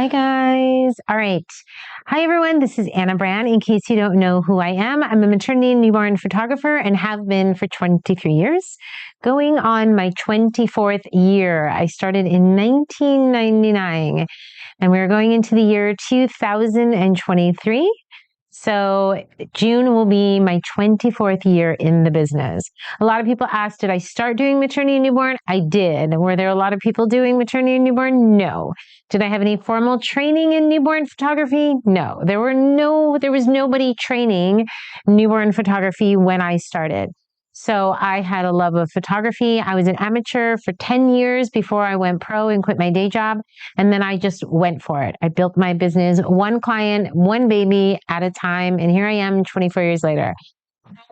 Hi guys. All right. Hi everyone. This is Brandt. In case you don't know who I am, I'm a maternity and newborn photographer and have been for 23 years, going on my 24th year. I started in 1999 and we're going into the year 2023. So June will be my 24th year in the business. A lot of people ask, did I start doing maternity and newborn? I did. Were there a lot of people doing maternity and newborn? No. Did I have any formal training in newborn photography? No. There was nobody training newborn photography when I started. So I had a love of photography. I was an amateur for 10 years before I went pro and quit my day job. And then I just went for it. I built my business, one client, one baby at a time. And here I am 24 years later.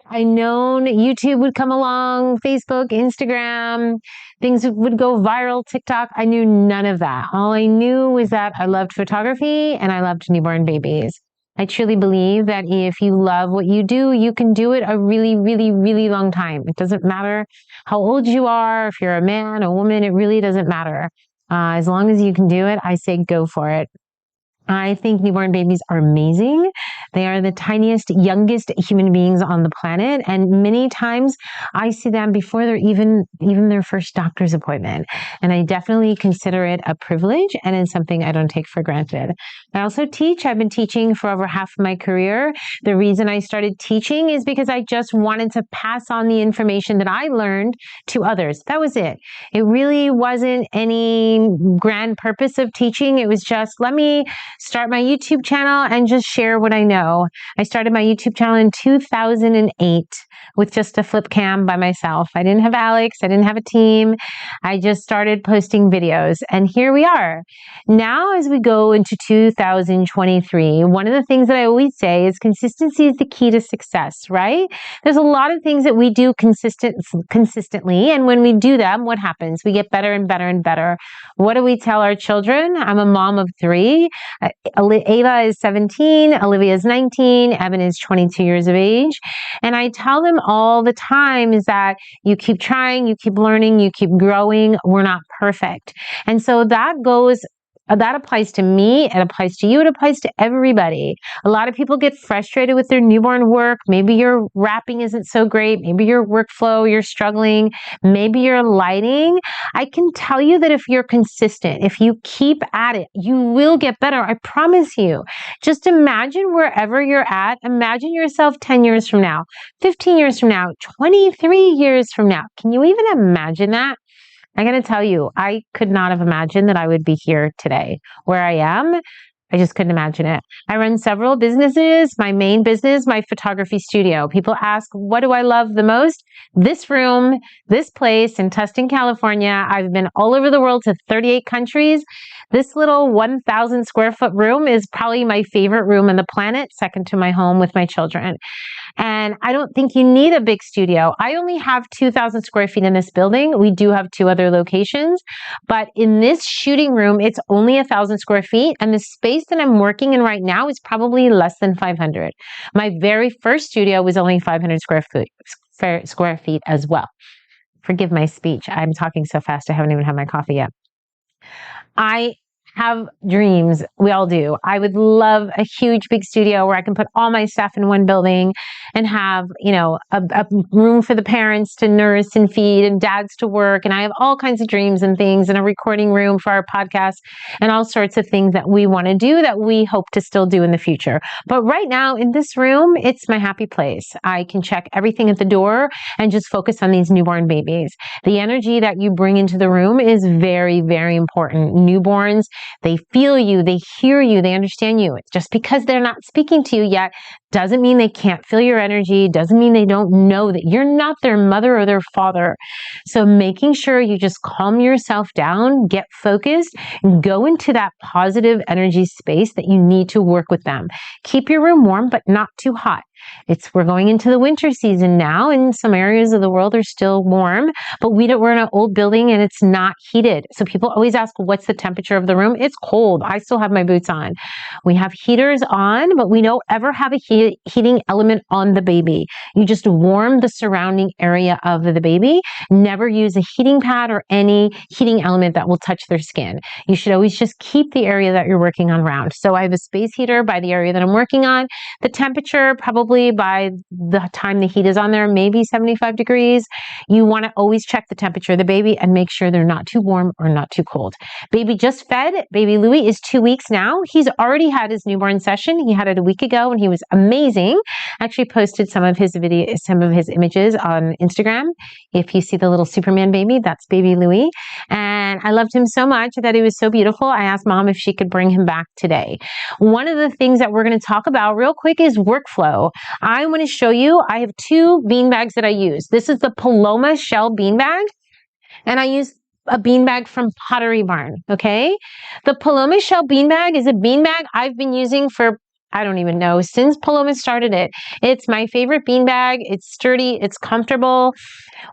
I known YouTube would come along, Facebook, Instagram, things would go viral, TikTok. I knew none of that. All I knew was that I loved photography and I loved newborn babies. I truly believe that if you love what you do, you can do it a really, really, really long time. It doesn't matter how old you are, if you're a man, a woman, it really doesn't matter. As long as you can do it, I say go for it. I think newborn babies are amazing. They are the tiniest, youngest human beings on the planet. And many times I see them before they're even their first doctor's appointment. And I definitely consider it a privilege and it's something I don't take for granted. I also teach. I've been teaching for over half of my career. The reason I started teaching is because I just wanted to pass on the information that I learned to others. That was it. It really wasn't any grand purpose of teaching. It was just, let me start my YouTube channel and just share what I know. I started my YouTube channel in 2008 with just a flip cam by myself. I didn't have Alex. I didn't have a team. I just started posting videos and here we are. Now, as we go into 2023, one of the things that I always say is consistency is the key to success, right? There's a lot of things that we do consistently. And when we do them, what happens? We get better and better and better. What do we tell our children? I'm a mom of 3. Ava is 17, Olivia is 19, Evan is 22 years of age. And I tell them all the time is that you keep trying, you keep learning, you keep growing. We're not perfect. And so that applies to me, it applies to you, it applies to everybody. A lot of people get frustrated with their newborn work. Maybe your wrapping isn't so great. Maybe your workflow, you're struggling. Maybe your lighting. I can tell you that if you're consistent, if you keep at it, you will get better. I promise you. Just imagine wherever you're at. Imagine yourself 10 years from now, 15 years from now, 23 years from now. Can you even imagine that? I'm going to tell you, I could not have imagined that I would be here today where I am. I just couldn't imagine it. I run several businesses. My main business, my photography studio. People ask, what do I love the most? This room, this place in Tustin, California. I've been all over the world to 38 countries. This little 1,000 square foot room is probably my favorite room on the planet, second to my home with my children. And I don't think you need a big studio. I only have 2,000 square feet in this building. We do have 2 other locations, but in this shooting room, it's only 1,000 square feet. And the space that I'm working in right now is probably less than 500. My very first studio was only 500 square feet as well. Forgive my speech. I'm talking so fast. I haven't even had my coffee yet. I have dreams. We all do. I would love a huge big studio where I can put all my stuff in one building and have, a room for the parents to nurse and feed and dads to work. And I have all kinds of dreams and things and a recording room for our podcast and all sorts of things that we want to do that we hope to still do in the future. But right now in this room, it's my happy place. I can check everything at the door and just focus on these newborn babies. The energy that you bring into the room is very, very important. Newborns, they feel you, they hear you, they understand you. Just because they're not speaking to you yet doesn't mean they can't feel your energy, doesn't mean they don't know that you're not their mother or their father. So making sure you just calm yourself down, get focused, and go into that positive energy space that you need to work with them. Keep your room warm, but not too hot. We're going into the winter season now, and some areas of the world are still warm, but we're in an old building and it's not heated. So people always ask, what's the temperature of the room? It's cold. I still have my boots on. We have heaters on, but we don't ever have a heat heating element on the baby. You just warm the surrounding area of the baby. Never use a heating pad or any heating element that will touch their skin. You should always just keep the area that you're working on round. So I have a space heater by the area that I'm working on. The temperature, probably by the time the heat is on there, maybe 75 degrees. You want to always check the temperature of the baby and make sure they're not too warm or not too cold. Baby just fed. Baby Louie is 2 weeks now. He's already had his newborn session. He had it a week ago and he was amazing. I actually posted some of his images on Instagram. If you see the little Superman baby, that's baby Louie. And I loved him so much that he was so beautiful. I asked Mom if she could bring him back today. One of the things that we're going to talk about real quick is workflow. I want to show you, I have 2 bean bags that I use. This is the Paloma shell bean bag, and I use a beanbag from Pottery Barn, okay? The Paloma shell beanbag is a beanbag I've been using for, I don't even know, since Paloma started it. It's my favorite beanbag. It's sturdy, it's comfortable.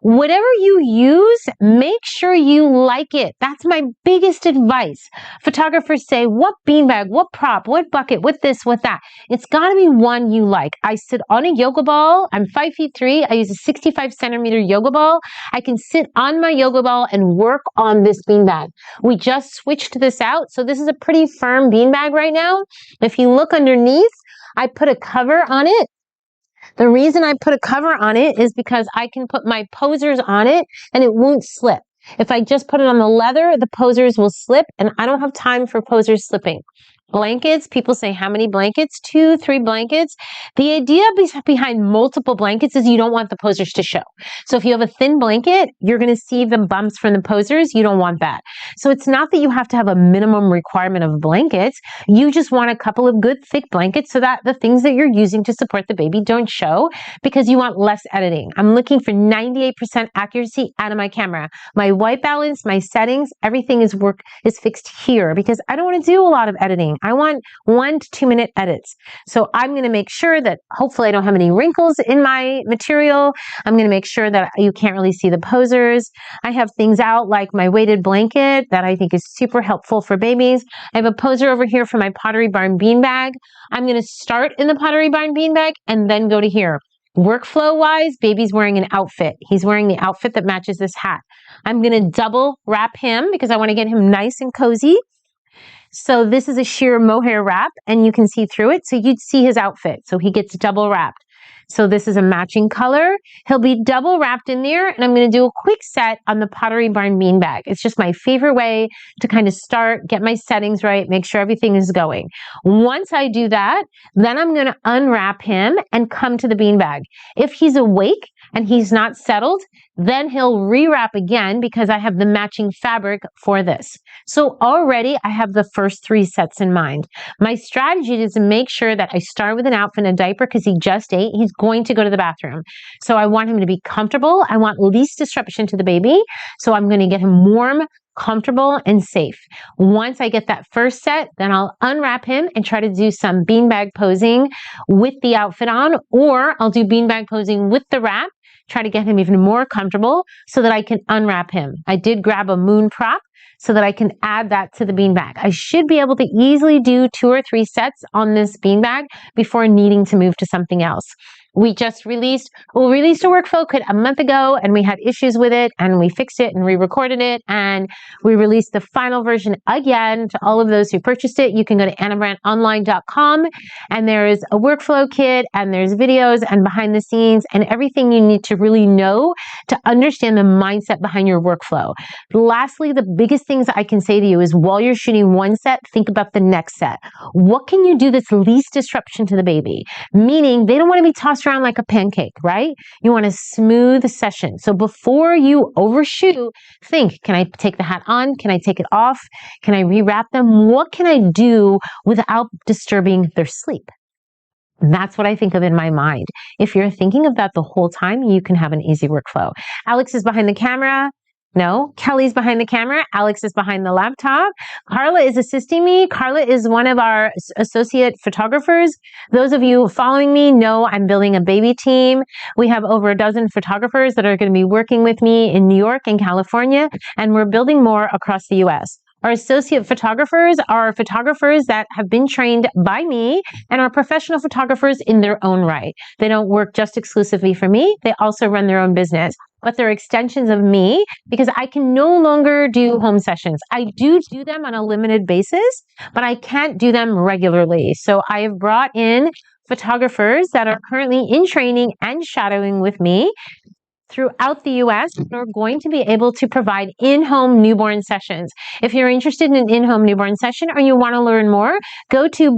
Whatever you use, make sure you like it. That's my biggest advice. Photographers say, what beanbag, what prop, what bucket, what this, what that. It's gotta be one you like. I sit on a yoga ball. I'm 5'3". I use a 65 centimeter yoga ball. I can sit on my yoga ball and work on this beanbag. We just switched this out. So this is a pretty firm beanbag right now. If you look underneath, I put a cover on it. The reason I put a cover on it is because I can put my posers on it and it won't slip. If I just put it on the leather, the posers will slip, and I don't have time for posers slipping. Blankets, people say, how many blankets? 2, 3 blankets. The idea behind multiple blankets is you don't want the posers to show. So if you have a thin blanket, you're going to see the bumps from the posers. You don't want that. So it's not that you have to have a minimum requirement of blankets. You just want a couple of good thick blankets so that the things that you're using to support the baby don't show, because you want less editing. I'm looking for 98% accuracy out of my camera. My white balance, my settings, everything is fixed here because I don't want to do a lot of editing. I want 1 to 2 minute edits. So I'm going to make sure that hopefully I don't have any wrinkles in my material. I'm going to make sure that you can't really see the posers. I have things out like my weighted blanket that I think is super helpful for babies. I have a poser over here for my Pottery Barn beanbag. I'm going to start in the Pottery Barn beanbag and then go to here. Workflow wise, baby's wearing an outfit. He's wearing the outfit that matches this hat. I'm going to double wrap him because I want to get him nice and cozy. So this is a sheer mohair wrap and you can see through it. So you'd see his outfit. So he gets double wrapped. So this is a matching color. He'll be double wrapped in there, and I'm going to do a quick set on the Pottery Barn beanbag. It's just my favorite way to kind of start, get my settings right, make sure everything is going. Once I do that, then I'm going to unwrap him and come to the beanbag. If he's awake and he's not settled, then he'll rewrap again because I have the matching fabric for this. So already I have the first 3 sets in mind. My strategy is to make sure that I start with an outfit and a diaper because he just ate. He's going to go to the bathroom. So I want him to be comfortable. I want least disruption to the baby. So I'm going to get him warm, comfortable, and safe. Once I get that first set, then I'll unwrap him and try to do some beanbag posing with the outfit on, or I'll do beanbag posing with the wrap, try to get him even more comfortable so that I can unwrap him. I did grab a moon prop so that I can add that to the beanbag. I should be able to easily do 2 or 3 sets on this beanbag before needing to move to something else. We released a workflow kit a month ago and we had issues with it and we fixed it and re-recorded it and we released the final version again to all of those who purchased it. You can go to annabrandtonline.com and there is a workflow kit and there's videos and behind the scenes and everything you need to really know to understand the mindset behind your workflow. Lastly, the biggest things I can say to you is while you're shooting one set, think about the next set. What can you do that's least disruption to the baby? Meaning they don't want to be tossed around like a pancake, right? You want a smooth session. So before you overshoot, think, can I take the hat on? Can I take it off? Can I rewrap them? What can I do without disturbing their sleep? That's what I think of in my mind. If you're thinking of that the whole time, you can have an easy workflow. Alex is behind the camera. No, Kelly's behind the camera. Alex is behind the laptop. Carla is assisting me. Carla is one of our associate photographers. Those of you following me know I'm building a baby team. We have over a dozen photographers that are going to be working with me in New York and California, and we're building more across the US. Our associate photographers are photographers that have been trained by me and are professional photographers in their own right. They don't work just exclusively for me. They also run their own business, but they're extensions of me because I can no longer do home sessions. I do them on a limited basis, but I can't do them regularly. So I have brought in photographers that are currently in training and shadowing with me throughout the US are going to be able to provide in-home newborn sessions. If you're interested in an in-home newborn session or you want to learn more, go to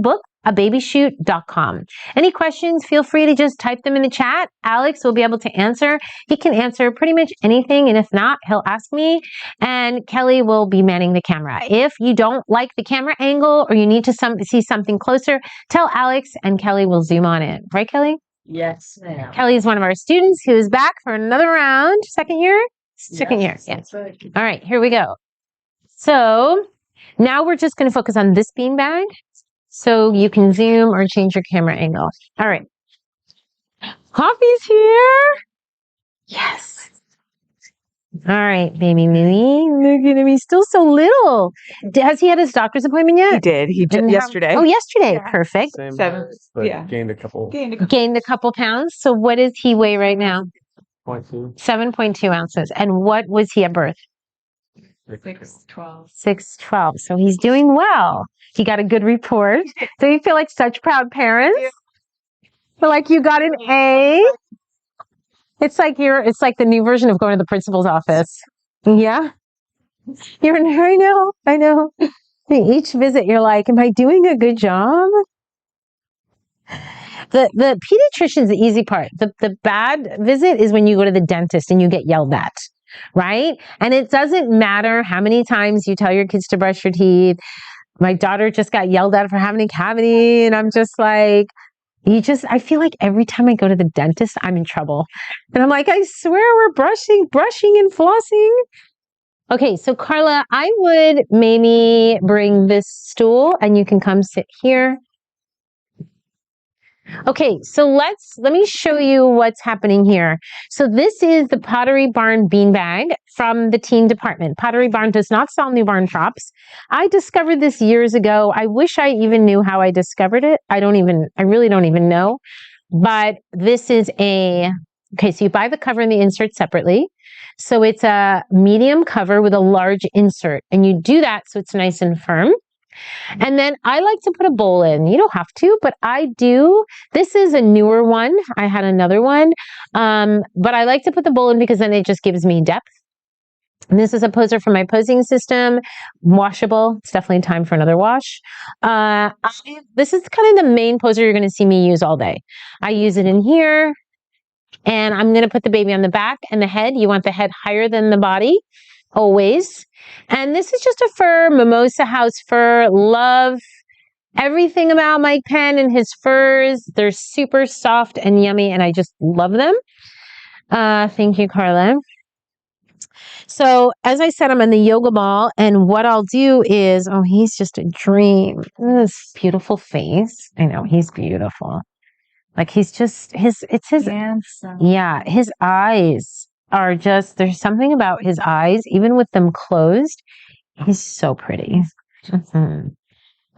bookababyshoot.com. Any questions, feel free to just type them in the chat. Alex will be able to answer. He can answer pretty much anything, and if not, he'll ask me, and Kelly will be manning the camera. If you don't like the camera angle or you need to see something closer, tell Alex and Kelly will zoom on in. Right, Kelly? Yes, ma'am. Kelly is one of our students who is back for another round. Second year? Second year, yes. Right. All right, here we go. So now we're just going to focus on this beanbag so you can zoom or change your camera angle. All right. Coffee's here. Yes. All right, baby Minnie. Look at him. He's still so little. Has he had his doctor's appointment yet? He did. He just yesterday. Oh, yesterday. Yeah. Perfect. Same Seven. height, but Yeah. gained a couple. Gained a couple pounds. So what does he weigh right now? 0.2. 7.2 ounces. And what was he at birth? 6'12". 6'12". So he's doing well. He got a good report. So you feel like such proud parents? Feel like you got an A? It's like the new version of going to the principal's office. Yeah. I know. Each visit you're like, am I doing a good job? The pediatrician's the easy part. The bad visit is when you go to the dentist and you get yelled at, right? And it doesn't matter how many times you tell your kids to brush your teeth. My daughter just got yelled at for having a cavity, and I'm just like, I feel like every time I go to the dentist, I'm in trouble. And I'm like, I swear we're brushing and flossing. Okay, so Carla, I would maybe bring this stool and you can come sit here. Okay, so let me show you what's happening here. So this is the Pottery Barn beanbag from the teen department. Pottery Barn does not sell newborn props. I discovered this years ago. I wish I even knew how I discovered it. I really don't even know. But this is okay, so you buy the cover and the insert separately. So it's a medium cover with a large insert, and you do that so it's nice and firm. And then I like to put a bowl in. You don't have to, but I do. This is a newer one. I had another one, but I like to put the bowl in because then it just gives me depth. And this is a poser for my posing system, washable. It's definitely time for another wash. This is kind of the main poser you're going to see me use all day. I use it in here, and I'm going to put the baby on the back and the head. You want the head higher than the body, always. And this is just a fur, Mimosa House fur. Love everything about Mike Penn and his furs. They're super soft and yummy, and I just love them. Thank you, Carla. So as I said, I'm on the yoga ball, and what I'll do is, oh, he's just a dream. This beautiful face. I know, he's beautiful. Like it's his, Handsome. yeah, his eyes are just, there's something about his eyes, even with them closed, he's so pretty. Mm-hmm.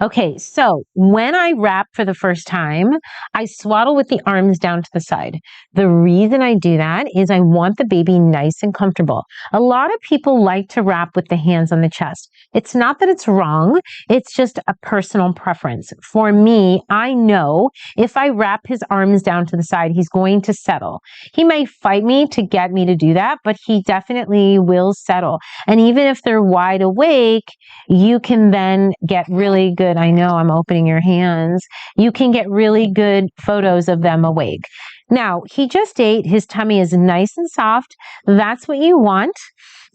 Okay, so when I wrap for the first time, I swaddle with the arms down to the side. The reason I do that is I want the baby nice and comfortable. A lot of people like to wrap with the hands on the chest. It's not that it's wrong, it's just a personal preference. For me, I know if I wrap his arms down to the side, he's going to settle. He may fight me to get me to do that, but he definitely will settle. And even if they're wide awake, you can then get really good. I know I'm opening your hands. You can get really good photos of them awake. Now, he just ate. His tummy is nice and soft. That's what you want.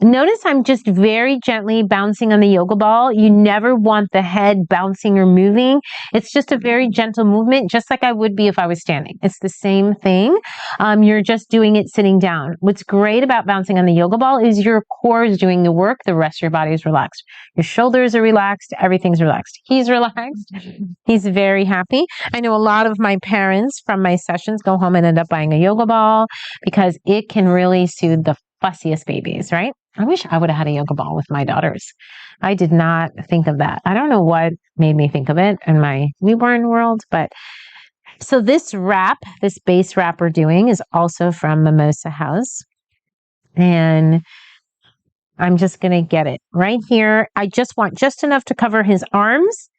Notice I'm just very gently bouncing on the yoga ball. You never want the head bouncing or moving. It's just a very gentle movement, just like I would be if I was standing. It's the same thing. You're just doing it sitting down. What's great about bouncing on the yoga ball is your core is doing the work. The rest of your body is relaxed. Your shoulders are relaxed. Everything's relaxed. He's relaxed. He's very happy. I know a lot of my parents from my sessions go home and end up buying a yoga ball because it can really soothe the fussiest babies, right? I wish I would have had a yoga ball with my daughters. I did not think of that. I don't know what made me think of it in my newborn world, but so this wrap, this base wrap we're doing is also from Mimosa House. And I'm just going to get it right here. I just want just enough to cover his arms.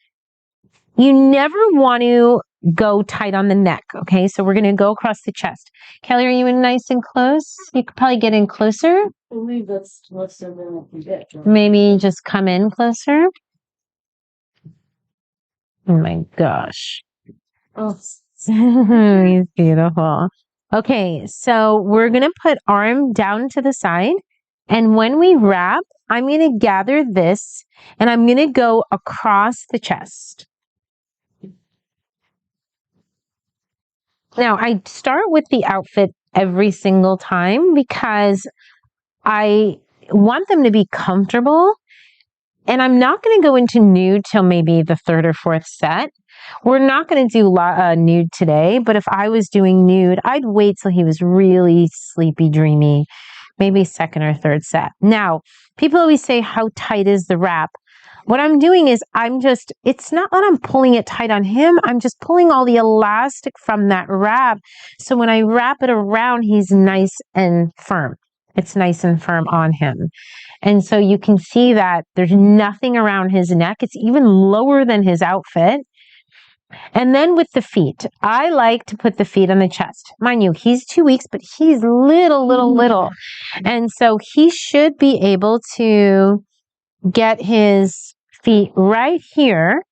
You never want to go tight on the neck, okay? So we're going to go across the chest. Kelly, are you in nice and close? You could probably get in closer. I believe that's less than what we get. Maybe just come in closer. Oh my gosh. Oh, He's beautiful. Okay, so we're going to put arm down to the side. And when we wrap, I'm going to gather this and I'm going to go across the chest. Now, I start with the outfit every single time because I want them to be comfortable. And I'm not going to go into nude till maybe the third or fourth set. We're not going to do nude today, but if I was doing nude, I'd wait till he was really sleepy, dreamy, maybe second or third set. Now, people always say, how tight is the wrap? What I'm doing is it's not that I'm pulling it tight on him. I'm just pulling all the elastic from that wrap. So when I wrap it around, he's nice and firm. It's nice and firm on him. And so you can see that there's nothing around his neck. It's even lower than his outfit. And then with the feet, I like to put the feet on the chest. Mind you, he's 2 weeks, but he's little. And so he should be able to get his feet right here.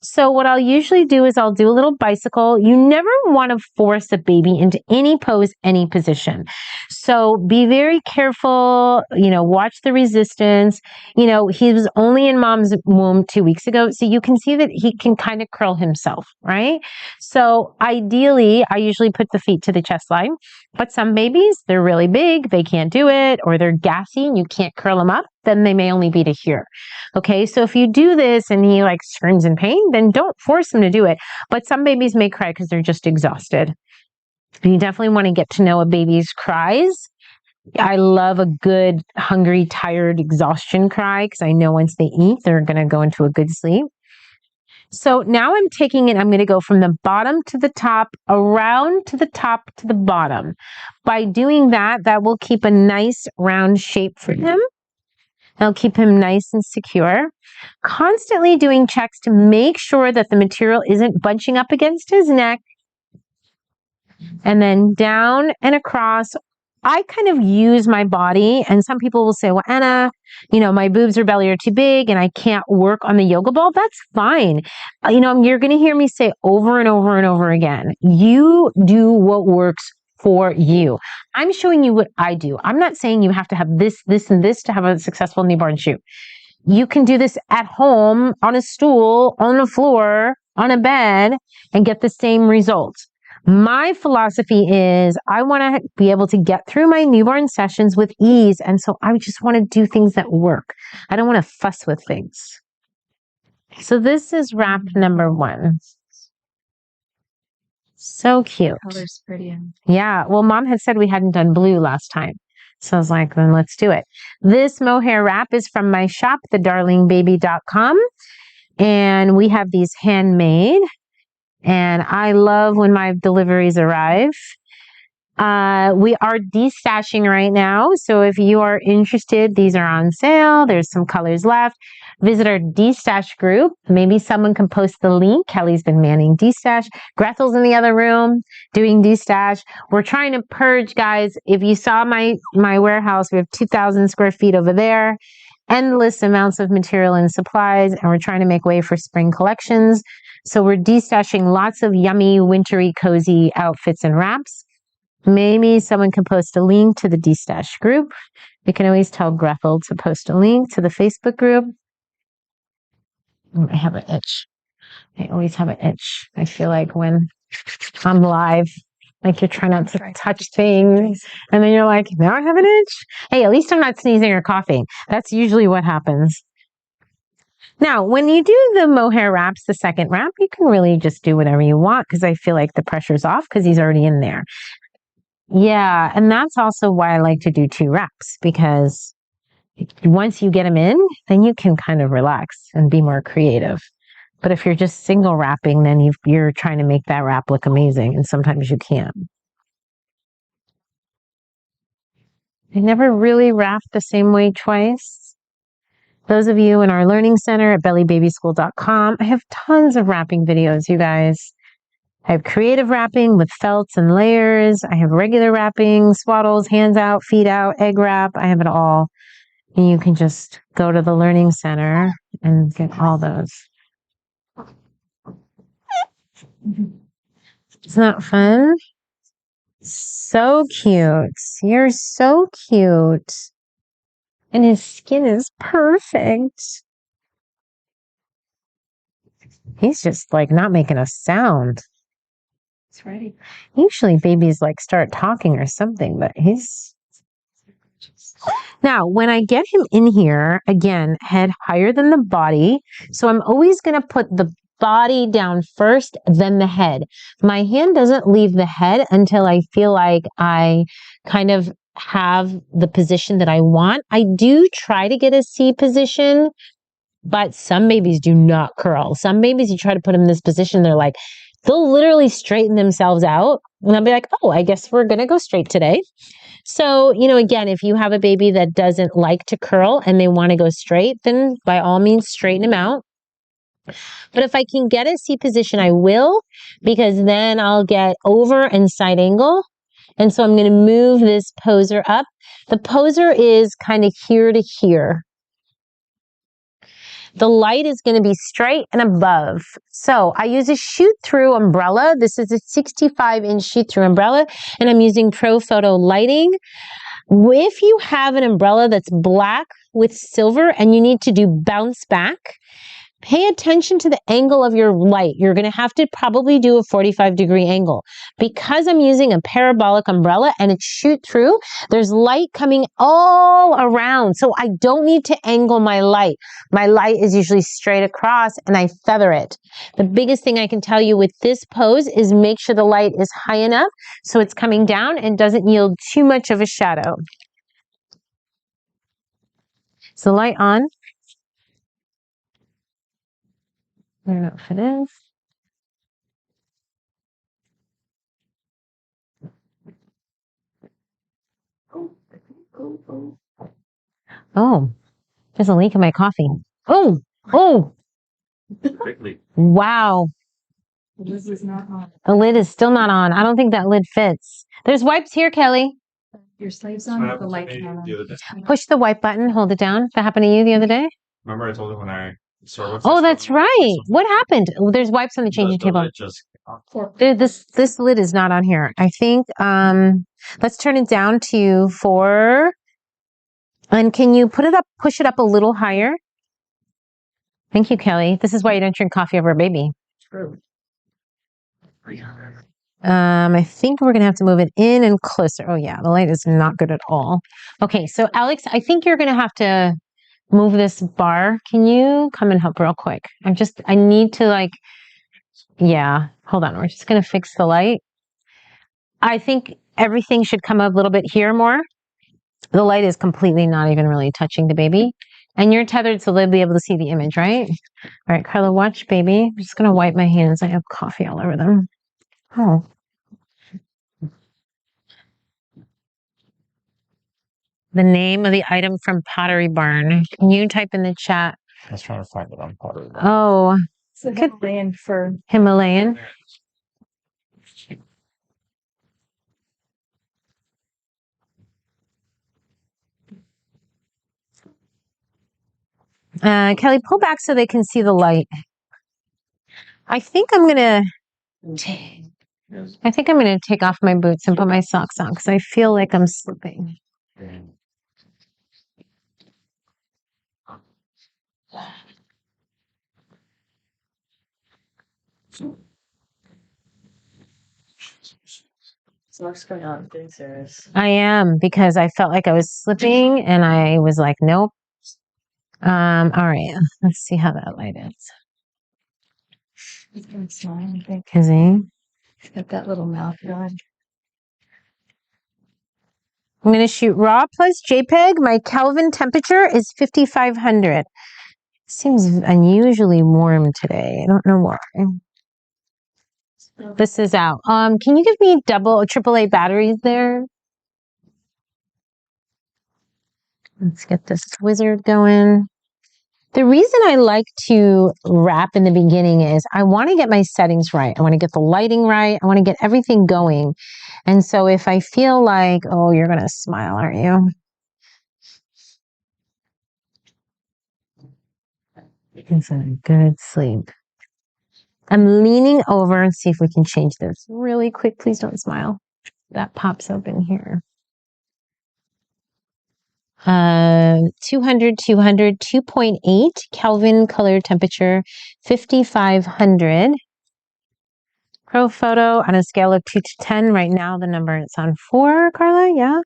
So what I'll usually do is I'll do a little bicycle. You never want to force a baby into any pose, any position. So be very careful, watch the resistance. He was only in mom's womb 2 weeks ago. So you can see that he can kind of curl himself, right? So ideally, I usually put the feet to the chest line, but some babies, they're really big, they can't do it, or they're gassy and you can't curl them up, then they may only be to here. Okay, so if you do this and he screams in pain, then don't force him to do it. But some babies may cry because they're just exhausted. And you definitely want to get to know a baby's cries. I love a good, hungry, tired exhaustion cry because I know once they eat, they're going to go into a good sleep. So now I'm taking it, I'm going to go from the bottom to the top, around to the top to the bottom. By doing that, that will keep a nice round shape for him. It'll keep him nice and secure. Constantly doing checks to make sure that the material isn't bunching up against his neck. And then down and across. I kind of use my body, and some people will say, well, Anna, my boobs or belly are too big and I can't work on the yoga ball. That's fine. You're going to hear me say over and over and over again, you do what works for you. I'm showing you what I do. I'm not saying you have to have this, and this to have a successful newborn shoot. You can do this at home, on a stool, on the floor, on a bed, and get the same results. My philosophy is I want to be able to get through my newborn sessions with ease. And so I just want to do things that work. I don't want to fuss with things. So this is wrap number 1. So cute. The color's pretty. Yeah. Well, mom had said we hadn't done blue last time. So I was like, then let's do it. This mohair wrap is from my shop, thedarlingbaby.com. And we have these handmade. And I love when my deliveries arrive. We are destashing right now. So if you are interested, these are on sale. There's some colors left. Visit our destash group. Maybe someone can post the link. Kelly's been manning destash. Grethel's in the other room doing destash. We're trying to purge, guys. If you saw my warehouse, we have 2,000 square feet over there. Endless amounts of material and supplies. And we're trying to make way for spring collections. So we're destashing lots of yummy, wintry, cozy outfits and wraps. Maybe someone can post a link to the destash group. We can always tell Grethel to post a link to the Facebook group. I have an itch. I always have an itch. I feel like when I'm live, you're trying not to touch things. And then you're like, now I have an itch. Hey, at least I'm not sneezing or coughing. That's usually what happens. Now, when you do the mohair wraps, the second wrap, you can really just do whatever you want because I feel like the pressure's off because he's already in there. Yeah, and that's also why I like to do 2 wraps because once you get them in, then you can kind of relax and be more creative. But if you're just single wrapping, then you're trying to make that wrap look amazing, and sometimes you can't. I never really wrapped the same way twice. Those of you in our learning center at bellybabyschool.com, I have tons of wrapping videos, you guys. I have creative wrapping with felts and layers. I have regular wrapping, swaddles, hands out, feet out, egg wrap. I have it all. And you can just go to the learning center and get all those. Isn't that fun? So cute. You're so cute. And his skin is perfect. He's just like not making a sound. It's ready. Usually babies like start talking or something, but he's... Now, when I get him in here, again, head higher than the body. So I'm always going to put the body down first, then the head. My hand doesn't leave the head until I feel like I kind of have the position that I want. I do try to get a C position, but some babies do not curl. Some babies, you try to put them in this position, they'll literally straighten themselves out. And I'll be like, oh, I guess we're going to go straight today. So, again, if you have a baby that doesn't like to curl and they want to go straight, then by all means, straighten them out. But if I can get a C position, I will, because then I'll get over and side angle. And so I'm going to move this poser up. The poser is kind of here to here. The light is going to be straight and above. So I use a shoot-through umbrella. This is a 65-inch shoot-through umbrella, and I'm using Pro Photo lighting. If you have an umbrella that's black with silver and you need to do bounce back, pay attention to the angle of your light. You're going to have to probably do a 45-degree angle. Because I'm using a parabolic umbrella and it's shoot through, there's light coming all around. So I don't need to angle my light. My light is usually straight across and I feather it. The biggest thing I can tell you with this pose is make sure the light is high enough so it's coming down and doesn't yield too much of a shadow. Is the light on? I don't know if it is. Oh, there's a leak in my coffee. Oh, wow. This is not on. The lid is still not on. I don't think that lid fits. There's wipes here, Kelly. Your sleeve's on, the light on. Push the wipe button, hold it down. That happened to you the other day? Remember I told you when I started. Oh, that's right. What happened? There's wipes on the changing table. This lid is not on here. I think, let's turn it down to 4. And can you push it up a little higher? Thank you, Kelly. This is why you don't drink coffee over a baby. True. I think we're going to have to move it in and closer. Oh yeah, the light is not good at all. Okay, so Alex, I think you're going to have to move this bar. Can you come and help real quick? I need to yeah, hold on. We're just going to fix the light. I think everything should come up a little bit here more. The light is completely not even really touching the baby. And you're tethered so they'll be able to see the image, right? All right, Carla, watch baby. I'm just going to wipe my hands. I have coffee all over them. Oh. The name of the item from Pottery Barn. Can you type in the chat? I was trying to find it on Pottery Barn. Oh. It's a Himalayan fur. Himalayan. Kelly, pull back so they can see the light. I think I'm gonna take off my boots and put my socks on because I feel like I'm slipping. What's going on? Being serious. I am, because I felt like I was slipping and I was like, nope. All right, let's see how that light is. He's gonna smile, I think. Is he? He's got that little mouth going. I'm going to shoot raw plus JPEG. My Kelvin temperature is 5,500. Seems unusually warm today. I don't know why. This is out. Can you give me AAA batteries there? Let's get this wizard going. The reason I like to wrap in the beginning is I want to get my settings right. I want to get the lighting right. I want to get everything going. And so if I feel like, oh, you're going to smile, aren't you? It's a good sleep. I'm leaning over and see if we can change this really quick. Please don't smile. That pops open here. 200, 2.8 Kelvin color temperature, 5,500. Pro photo on a scale of 2 to 10. Right now, the number is on 4, Carla. Yeah.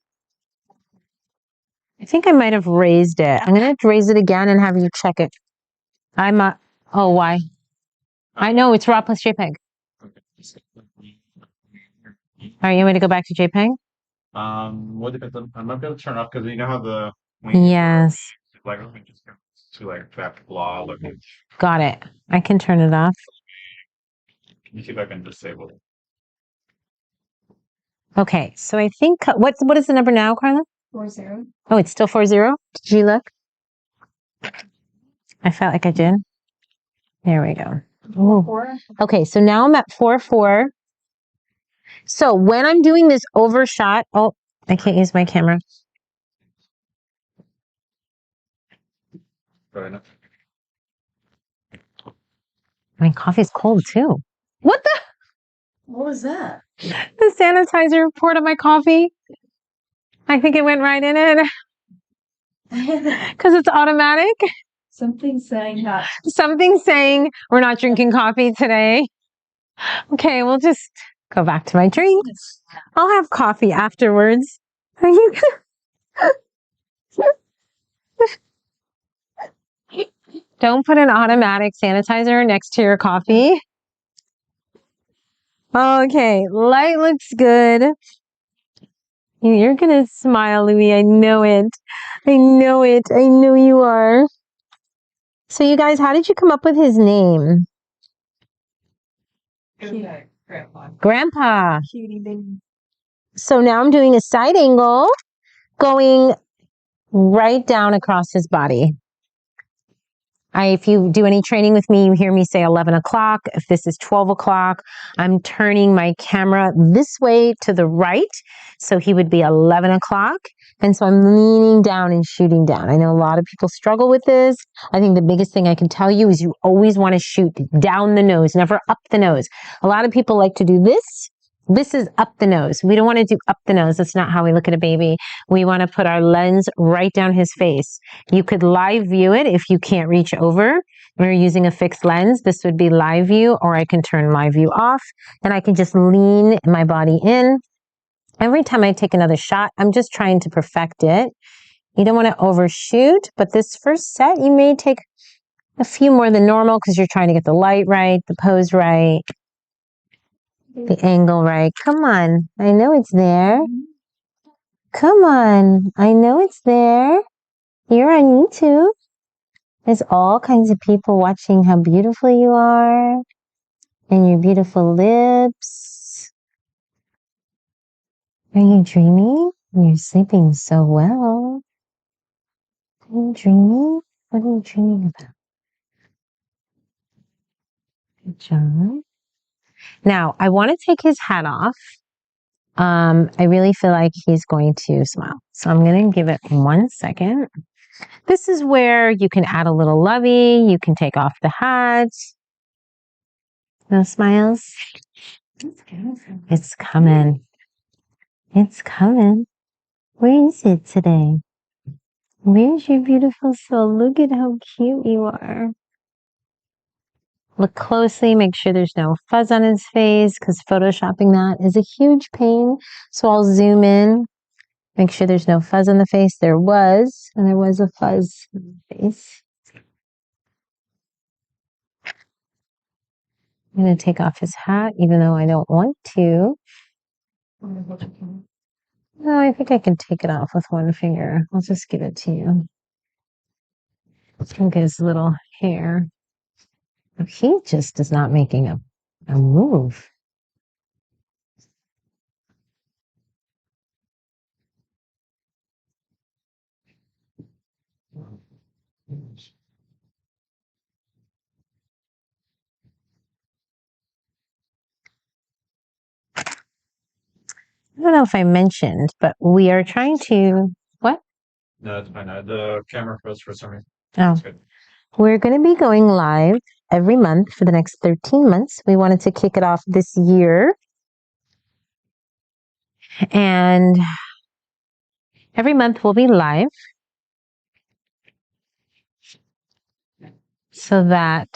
I think I might have raised it. I'm going to raise it again and have you check it. Oh, why? I know it's raw plus JPEG. All right, you want me to go back to JPEG? What depends on, I'm not gonna turn off because you know how the Yes. like just to like that blah looking. Got it. I can turn it off. Can you see if I can disable it? Okay, so I think what is the number now, Carla? 40. Oh, it's still 40. Did you look? I felt like I did. There we go. Ooh. Okay, so now I'm at 4.4. So when I'm doing this overshot, oh, I can't use my camera. Fair enough. My coffee's cold too. What the? What was that? The sanitizer poured on my coffee. I think it went right in it because it's automatic. Something's saying that. Something's saying we're not drinking coffee today. Okay, we'll just go back to my drink. I'll have coffee afterwards. Are you Don't put an automatic sanitizer next to your coffee. Okay, light looks good. You're gonna smile, Louis. I know it. I know it. I know you are. So you guys, how did you come up with his name? Grandpa. Grandpa. Cutie baby. So now I'm doing a side angle going right down across his body. If you do any training with me, you hear me say 11 o'clock. If this is 12 o'clock, I'm turning my camera this way to the right. So he would be 11 o'clock. And so I'm leaning down and shooting down. I know a lot of people struggle with this. I think the biggest thing I can tell you is you always want to shoot down the nose, never up the nose. A lot of people like to do this. This is up the nose. We don't want to do up the nose. That's not how we look at a baby. We want to put our lens right down his face. You could live view it if you can't reach over. We're using a fixed lens. This would be live view, or I can turn live view off and I can just lean my body in. Every time I take another shot, I'm just trying to perfect it. You don't want to overshoot, but this first set, you may take a few more than normal because you're trying to get the light right, the pose right, the angle right. Come on. I know it's there. Come on. I know it's there. You're on YouTube. There's all kinds of people watching how beautiful you are and your beautiful lips. Are you dreaming? You're sleeping so well. Are you dreaming? What are you dreaming about? Good job. Now, I want to take his hat off. I really feel like he's going to smile. So I'm going to give it 1 second. This is where you can add a little lovey. You can take off the hat. No smiles? It's coming. It's coming. Where is it today? Where's your beautiful soul? Look at how cute you are. Look closely, make sure there's no fuzz on his face because photoshopping that is a huge pain. So I'll zoom in, make sure there's no fuzz on the face. There was, and there was a fuzz on the face. I'm going to take off his hat, even though I don't want to. No, I think I can take it off with one finger. I'll just give it to you. Look at his little hair. He just is not making a move. I don't know if I mentioned, but we are trying to, what? No, it's fine. The camera froze for some reason. Oh, That's good. we're going to be going live every month for the next 13 months. We wanted to kick it off this year. And every month we'll be live so that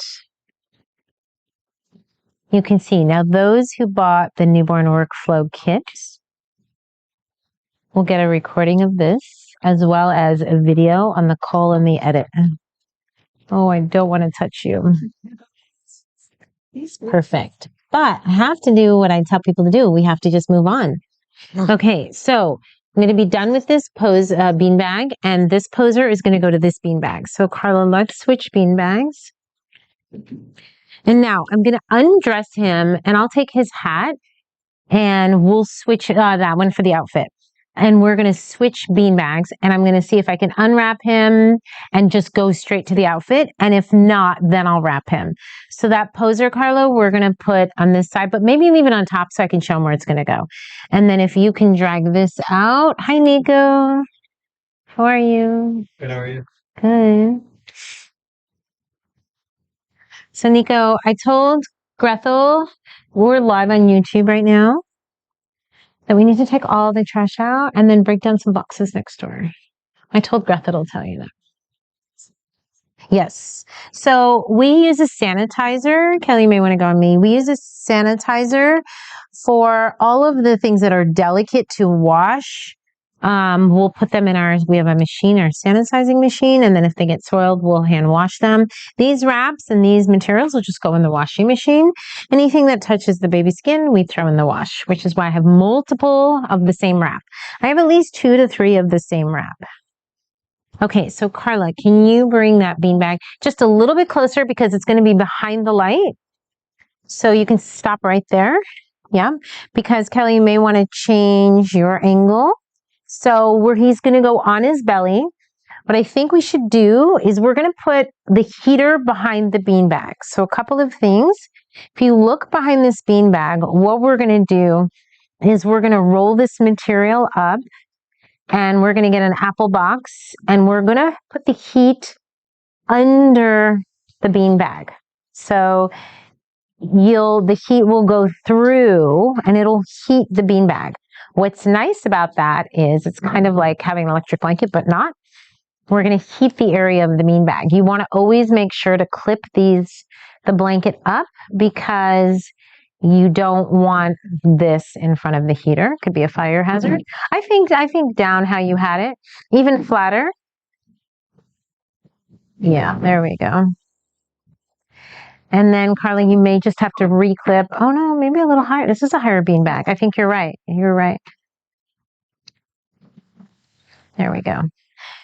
you can see. Now, those who bought the newborn workflow kit will get a recording of this as well as a video on the call and the edit. Oh, I don't want to touch you. Perfect. But I have to do what I tell people to do. We have to just move on. Okay, so I'm going to be done with this pose beanbag, and this poser is going to go to this beanbag. So Carla, let's switch beanbags. And now I'm going to undress him, and I'll take his hat, and we'll switch that one for the outfit. And we're going to switch beanbags, and I'm going to see if I can unwrap him and just go straight to the outfit. And if not, then I'll wrap him. So that poser, Carlo, we're going to put on this side, but maybe leave it on top so I can show him where it's going to go. And then if you can drag this out. Hi, Nico. How are you? Good, how are you? Good. So, Nico, I told Grethel, we're live on YouTube right now, that we need to take all the trash out and then break down some boxes next door. I told Grethel to tell you that. Yes. So we use a sanitizer. Kelly, you may want to go on me. We use a sanitizer for all of the things that are delicate to wash. We'll put them in we have a machine, our sanitizing machine, and then if they get soiled, we'll hand wash them. These wraps and these materials will just go in the washing machine. Anything that touches the baby skin, we throw in the wash, which is why I have multiple of the same wrap. I have at least 2 to 3 of the same wrap. Okay, so Carla, can you bring that beanbag just a little bit closer because it's going to be behind the light? So you can stop right there. Yeah, because Kelly, you may want to change your angle. So where he's going to go on his belly. What I think we should do is we're going to put the heater behind the beanbag. So a couple of things. If you look behind this beanbag, what we're going to do is we're going to roll this material up. And we're going to get an apple box and we're going to put the heat under the beanbag. So the heat will go through and it'll heat the beanbag. What's nice about that is it's kind of like having an electric blanket, but not. We're going to heat the area of the beanbag. You want to always make sure to clip the blanket up because you don't want this in front of the heater. Could be a fire hazard. I think down how you had it, even flatter. Yeah, there we go. And then, Carly, you may just have to reclip. Oh no, maybe a little higher. This is a higher beanbag. I think you're right. You're right. There we go.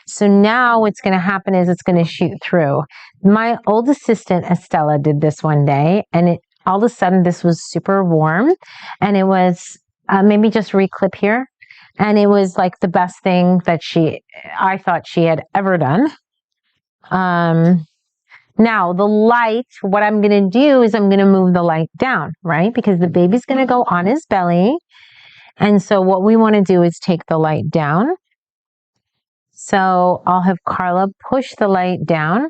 So now what's going to happen is it's going to shoot through. My old assistant, Estella, did this one day, and all of a sudden this was super warm, and it was maybe just reclip here, and it was like the best thing that I thought she had ever done. Now the light, what I'm going to do is I'm going to move the light down, right? Because the baby's going to go on his belly, and so what we want to do is take the light down. So I'll have Carla push the light down.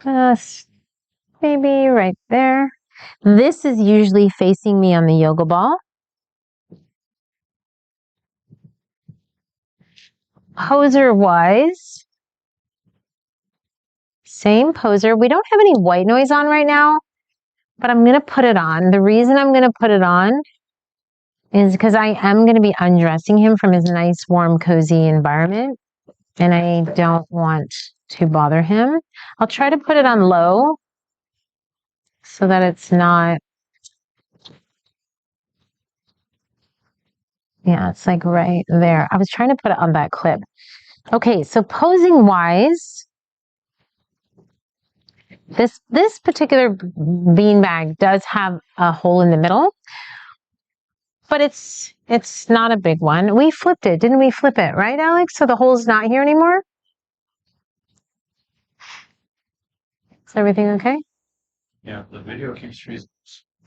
Maybe right there. This is usually facing me on the yoga ball. Poser wise, same poser. We don't have any white noise on right now, but I'm going to put it on. The reason I'm going to put it on is because I am going to be undressing him from his nice, warm, cozy environment, and I don't want to bother him. I'll try to put it on low so that it's not Yeah, it's like right there. I was trying to put it on that clip. Okay, so posing wise, this particular beanbag does have a hole in the middle, but it's not a big one. We flipped it, didn't we flip it, right, Alex? So the hole's not here anymore? Is everything okay? Yeah, the video keeps freezing.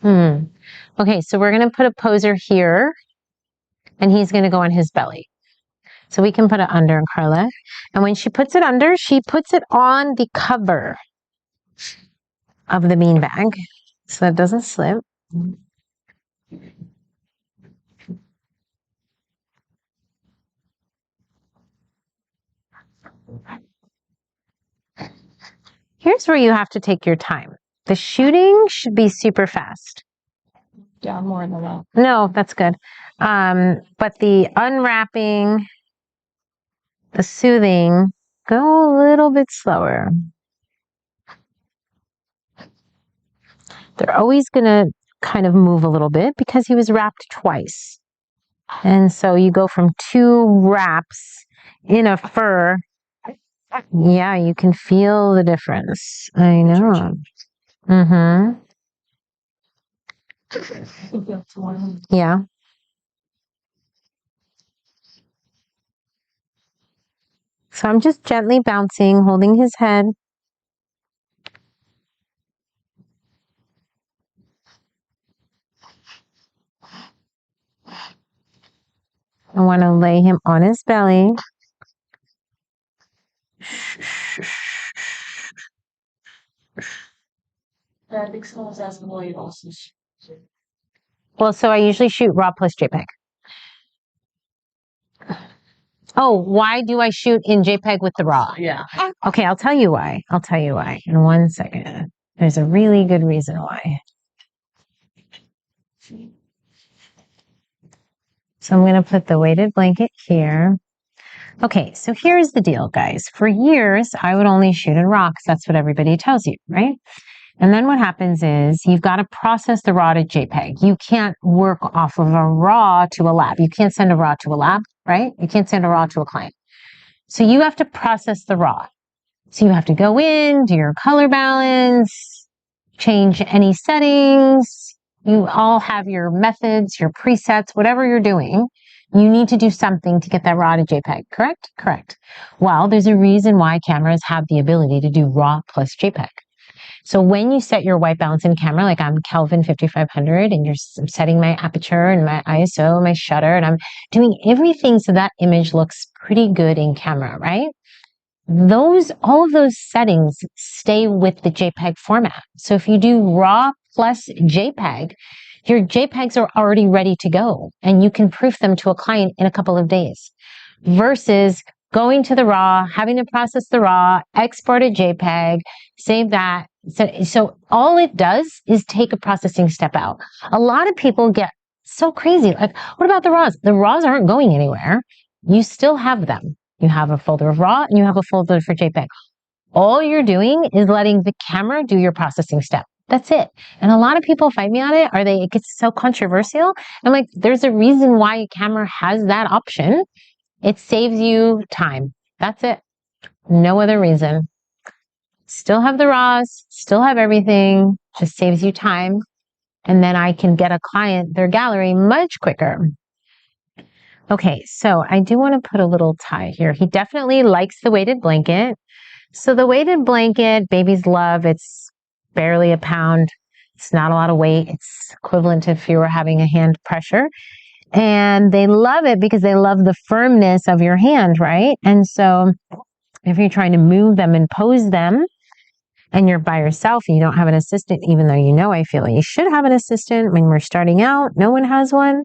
Okay, so we're going to put a poser here, and he's going to go on his belly. So we can put it under Carla. And when she puts it under, she puts it on the cover of the beanbag so that it doesn't slip. Here's where you have to take your time. The shooting should be super fast. Down more than that. No, that's good. But the unwrapping, the soothing, go a little bit slower. They're always going to kind of move a little bit because he was wrapped twice. And so you go from 2 wraps in a fur. Yeah, you can feel the difference. I know. Mm-hmm. Yeah. So I'm just gently bouncing, holding his head. I want to lay him on his belly. I think someone's asking why you also shoot. Well, so I usually shoot RAW plus JPEG. Oh, why do I shoot in JPEG with the RAW? Yeah. Okay, I'll tell you why. I'll tell you why in 1 second. There's a really good reason why. So I'm going to put the weighted blanket here. Okay, so here's the deal, guys. For years, I would only shoot in RAW because that's what everybody tells you, right? And then what happens is you've got to process the RAW to JPEG. You can't work off of a RAW to a lab. You can't send a RAW to a lab, right? You can't send a RAW to a client. So you have to process the RAW. So you have to go in, do your color balance, change any settings. You all have your methods, your presets, whatever you're doing. You need to do something to get that RAW to JPEG, correct? Correct. Well, there's a reason why cameras have the ability to do RAW plus JPEG. So when you set your white balance in camera, like I'm Kelvin 5500 and I'm setting my aperture and my ISO, my shutter, and I'm doing everything so that image looks pretty good in camera, right? All of those settings stay with the JPEG format. So if you do RAW plus JPEG, your JPEGs are already ready to go and you can proof them to a client in a couple of days versus going to the RAW, having to process the RAW, export a JPEG, save that. So all it does is take a processing step out. A lot of people get so crazy. Like, what about the RAWs? The RAWs aren't going anywhere. You still have them. You have a folder of RAW and you have a folder for JPEG. All you're doing is letting the camera do your processing step. That's it. And a lot of people fight me on it. It gets so controversial. I'm like, there's a reason why a camera has that option. It saves you time. That's it. No other reason. Still have the RAWs, still have everything, just saves you time. And then I can get a client their gallery much quicker. Okay, so I do want to put a little tie here. He definitely likes the weighted blanket. So the weighted blanket, babies love, it's barely a pound. It's not a lot of weight. It's equivalent to if you were having a hand pressure. And they love it because they love the firmness of your hand, right? And so if you're trying to move them and pose them and you're by yourself and you don't have an assistant, even though you know I feel like you should have an assistant when we're starting out, no one has one.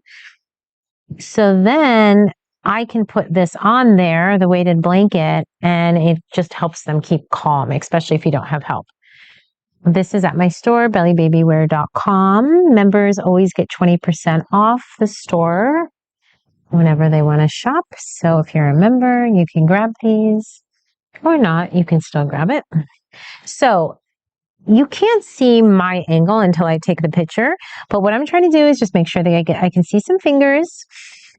So then I can put this on there, the weighted blanket, and it just helps them keep calm, especially if you don't have help. This is at my store, bellybabywear.com. Members always get 20% off the store whenever they want to shop. So if you're a member, you can grab these or not. You can still grab it. So you can't see my angle until I take the picture. But what I'm trying to do is just make sure that I can see some fingers.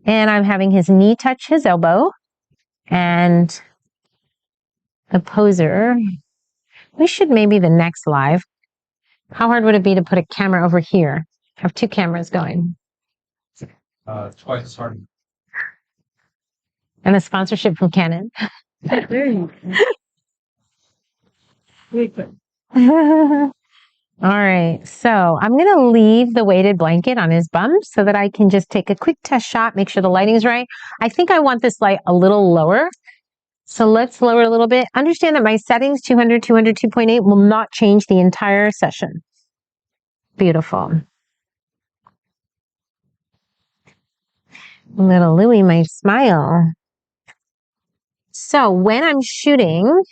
And I'm having his knee touch his elbow. And the poser, we should maybe the next live. How hard would it be to put a camera over here? Have two cameras going. Twice as hard. And a sponsorship from Canon. There you go. Wait, but All right, so I'm going to leave the weighted blanket on his bum so that I can just take a quick test shot, make sure the lighting's right. I think I want this light a little lower. So let's lower it a little bit. Understand that my settings, 200, 200, 2.8, will not change the entire session. Beautiful. Little Louie might smile. So when I'm shooting,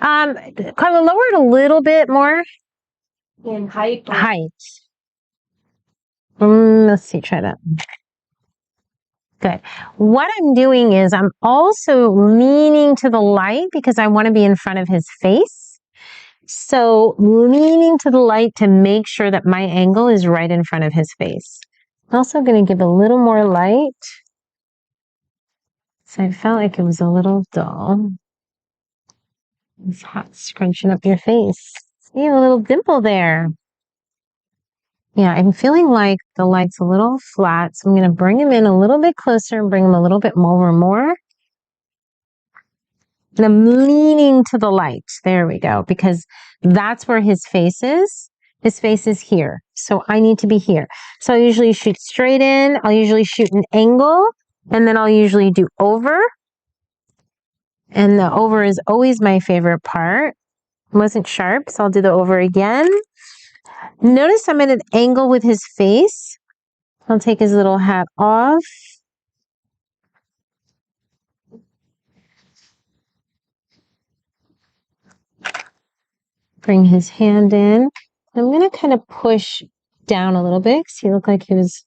Carla, lower it a little bit more. in height. Height. Let's see, try that. Good. What I'm doing is I'm also leaning to the light because I want to be in front of his face. So leaning to the light to make sure that my angle is right in front of his face. I'm also going to give a little more light. So I felt like it was a little dull. It's hot scrunching up your face. See a little dimple there. Yeah, I'm feeling like the light's a little flat, so I'm going to bring him in a little bit closer and bring him a little bit more. And I'm leaning to the light. There we go, because that's where his face is. His face is here, so I need to be here. So I usually shoot straight in. I'll usually shoot an angle, and then I'll usually do over. And the over is always my favorite part. It wasn't sharp, so I'll do the over again. Notice I'm at an angle with his face. I'll take his little hat off. Bring his hand in. I'm going to kind of push down a little bit because he looked like he was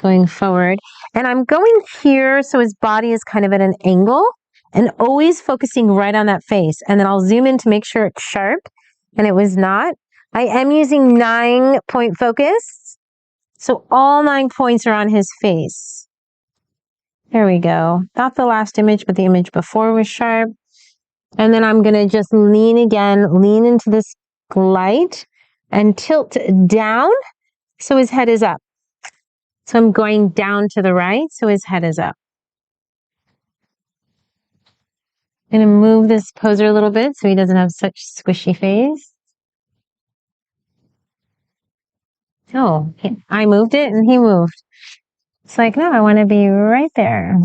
going forward. And I'm going here so his body is kind of at an angle and always focusing right on that face. And then I'll zoom in to make sure it's sharp. And it was not. I am using 9-point focus. So all 9 points are on his face. There we go. Not the last image, but the image before was sharp. And then I'm going to just lean again, lean into this light and tilt down so his head is up. So I'm going down to the right so his head is up. I'm going to move this poser a little bit so he doesn't have such squishy face. Oh, I moved it and he moved. It's like, no, I want to be right there.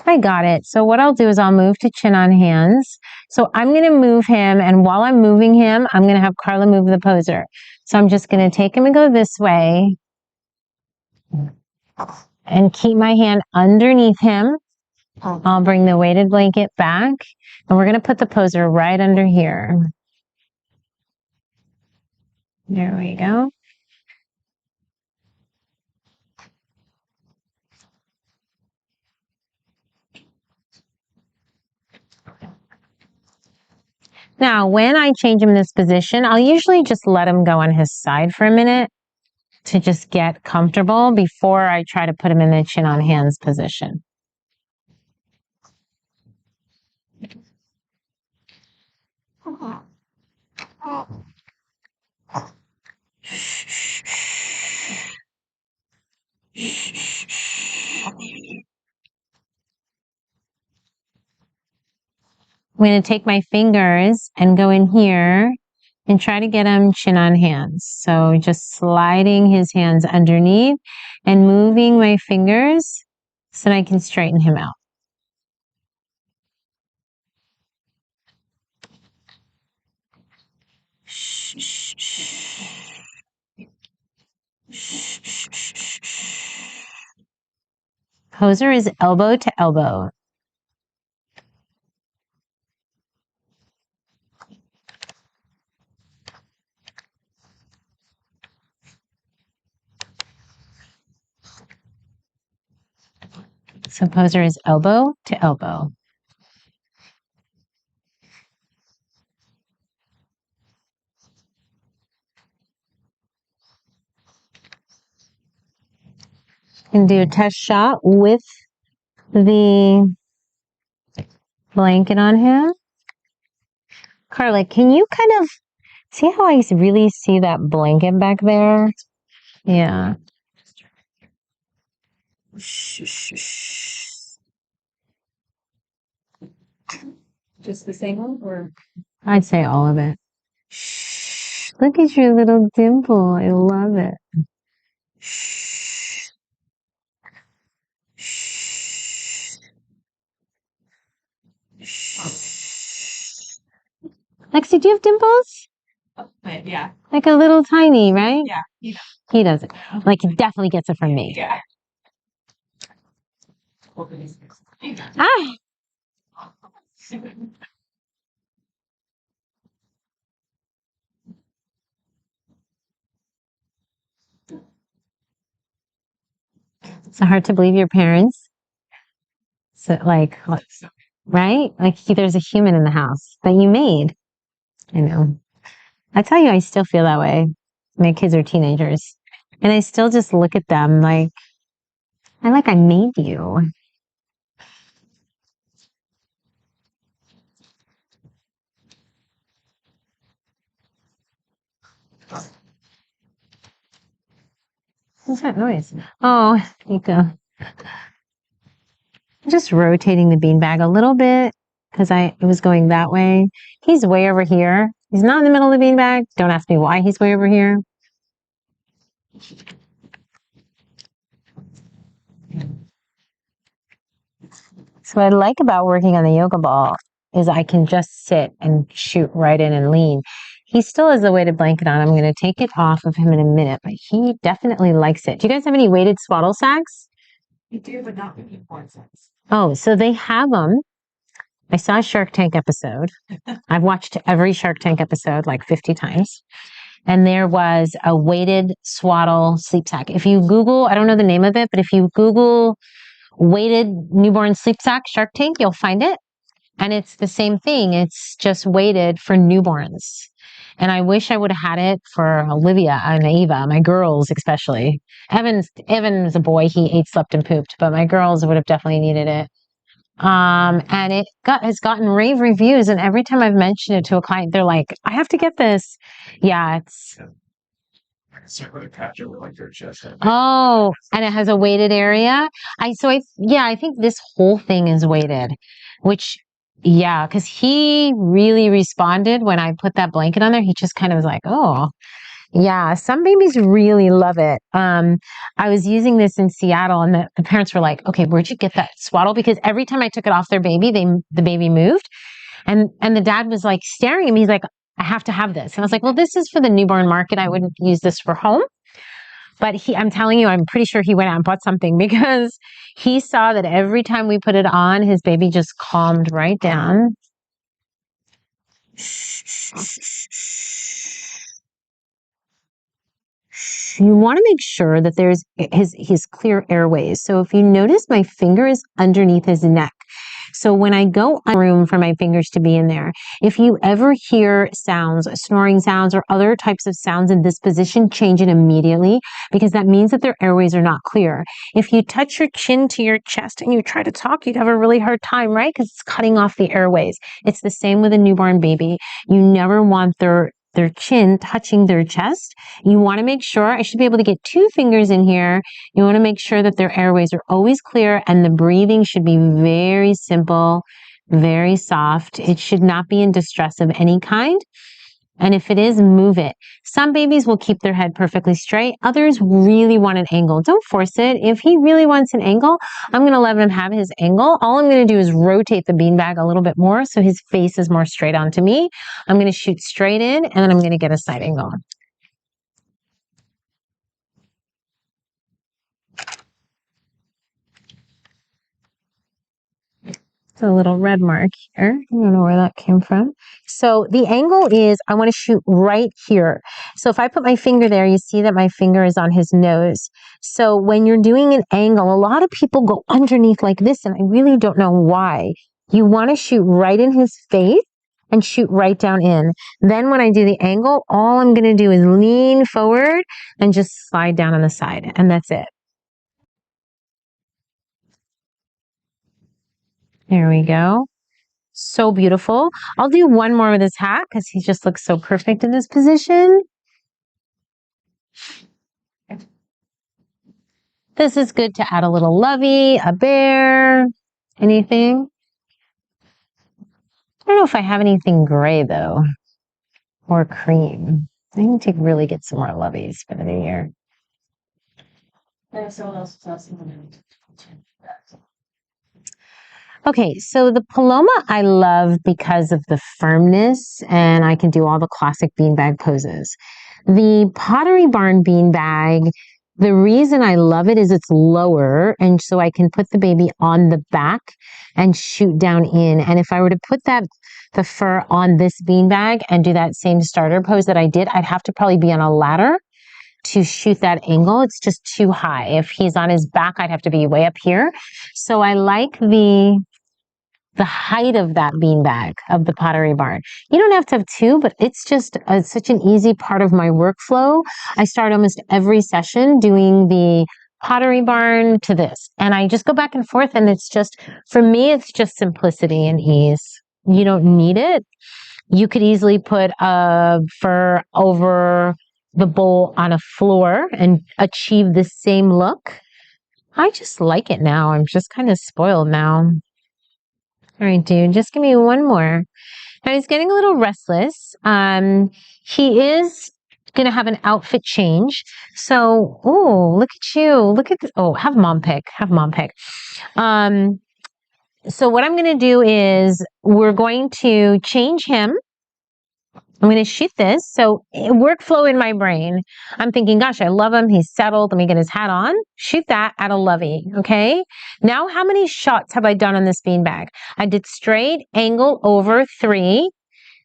I got it. So what I'll do is I'll move to chin on hands. So I'm going to move him, and while I'm moving him, I'm going to have Carla move the poser. So I'm just going to take him and go this way and keep my hand underneath him. I'll bring the weighted blanket back, and we're going to put the poser right under here. There we go. Now, when I change him in this position, I'll usually just let him go on his side for a minute to just get comfortable before I try to put him in the chin on hands position. I'm going to take my fingers and go in here and try to get him chin on hands. So just sliding his hands underneath and moving my fingers so that I can straighten him out. Poser is elbow to elbow. So poser is elbow to elbow. And do a test shot with the blanket on him. Carla, can you kind of see how I really see that blanket back there? Yeah. Just the same one, or I'd say all of it. Shh. Look at your little dimple. I love it. Shh. Shh. Shh. Lexi, do you have dimples? yeah, Like a little tiny, right? yeah, He doesn't. Like, he definitely gets it from me. yeah. Ah! It's hard to believe your parents. So, like, right? Like, there's a human in the house that you made. I know. I tell you, I still feel that way. My kids are teenagers. And I still just look at them like, I made you. What's that noise? Oh, Nico. I'm just rotating the beanbag a little bit because it was going that way. He's way over here. He's not in the middle of the beanbag. Don't ask me why he's way over here. So what I like about working on the yoga ball is I can just sit and shoot right in and lean. He still has the weighted blanket on. I'm going to take it off of him in a minute, but he definitely likes it. Do you guys have any weighted swaddle sacks? You do, but not with unicorn sets. Oh, so they have them. I saw a Shark Tank episode. I've watched every Shark Tank episode like 50 times. And there was a weighted swaddle sleep sack. If you Google, I don't know the name of it, but if you Google weighted newborn sleep sack Shark Tank, you'll find it. And it's the same thing. It's just weighted for newborns. And I wish I would have had it for Olivia and Ava, my girls especially. Evan's a boy. He ate, slept, and pooped, but my girls would have definitely needed it. And it has gotten rave reviews. And every time I've mentioned it to a client, they're like, I have to get this. Yeah, it's. Circle the capture with like your chest. Oh, and it has a weighted area. I think this whole thing is weighted, which, yeah, because he really responded when I put that blanket on there. He just kind of was like, oh, yeah, some babies really love it. I was using this in Seattle and the parents were like, okay, where'd you get that swaddle? Because every time I took it off their baby, the baby moved. And the dad was like staring at me. He's like, I have to have this. And I was like, well, this is for the newborn market. I wouldn't use this for home. But I'm telling you, I'm pretty sure he went out and bought something because he saw that every time we put it on, his baby just calmed right down. You want to make sure that there's his clear airways. So if you notice, my finger is underneath his neck. So when I go room for my fingers to be in there, if you ever hear sounds, snoring sounds, or other types of sounds in this position, change it immediately because that means that their airways are not clear. If you touch your chin to your chest and you try to talk, you'd have a really hard time, right? Because it's cutting off the airways. It's the same with a newborn baby. You never want their chin touching their chest. You want to make sure, I should be able to get 2 fingers in here. You want to make sure that their airways are always clear and the breathing should be very simple, very soft. It should not be in distress of any kind. And if it is, move it. Some babies will keep their head perfectly straight. Others really want an angle. Don't force it. If he really wants an angle, I'm going to let him have his angle. All I'm going to do is rotate the beanbag a little bit more so his face is more straight onto me. I'm going to shoot straight in and then I'm going to get a side angle. A little red mark here. I don't know where that came from. So the angle is, I want to shoot right here. So if I put my finger there, you see that my finger is on his nose. So when you're doing an angle, a lot of people go underneath like this, and I really don't know why. You want to shoot right in his face and shoot right down in. Then when I do the angle, all I'm going to do is lean forward and just slide down on the side, and that's it. There we go. So beautiful. I'll do one more with his hat because he just looks so perfect in this position. This is good to add a little lovey, a bear, anything. I don't know if I have anything gray though, or cream. I need to really get some more loveys for the new year. There's someone else who's asking. Okay, so the Paloma I love because of the firmness, and I can do all the classic beanbag poses. The Pottery Barn beanbag, the reason I love it is it's lower, and so I can put the baby on the back and shoot down in. And if I were to put the fur on this beanbag and do that same starter pose that I did, I'd have to probably be on a ladder to shoot that angle. It's just too high. If he's on his back, I'd have to be way up here. So I like the height of that beanbag of the Pottery Barn. You don't have to have two, but it's just such an easy part of my workflow. I start almost every session doing the Pottery Barn to this, and I just go back and forth, and it's just, for me, it's just simplicity and ease. You don't need it. You could easily put a fur over the bowl on a floor and achieve the same look. I just like it now. I'm just kind of spoiled now. All right, dude, just give me one more. Now he's getting a little restless. He is going to have an outfit change. So, oh, look at you. Look at this. Oh, have mom pick. Have mom pick. So what I'm going to do is we're going to change him. I'm going to shoot this. So workflow in my brain. I'm thinking, gosh, I love him. He's settled. Let me get his hat on. Shoot that at a lovey. Okay. Now, how many shots have I done on this beanbag? I did straight, angle over 3,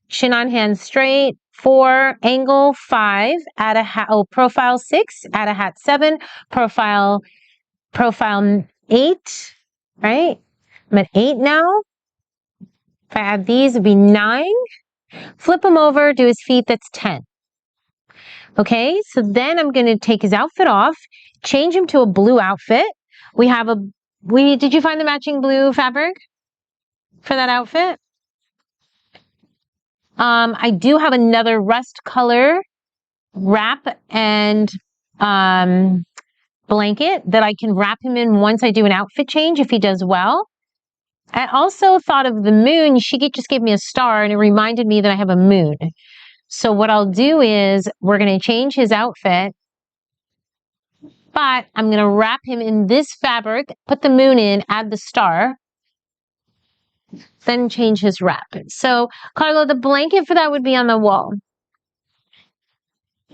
chin on hand straight, 4, angle 5, add a hat, profile 6, add a hat 7, profile 8, right? I'm at 8 now. If I add these, it'd be 9. Flip him over, do his feet, that's 10. Okay, so then I'm going to take his outfit off, change him to a blue outfit. Did you find the matching blue fabric for that outfit? I do have another rust color wrap and blanket that I can wrap him in once I do an outfit change if he does well. I also thought of the moon. She just gave me a star and it reminded me that I have a moon. So what I'll do is we're going to change his outfit, but I'm going to wrap him in this fabric, put the moon in, add the star, then change his wrap. So Carla, the blanket for that would be on the wall.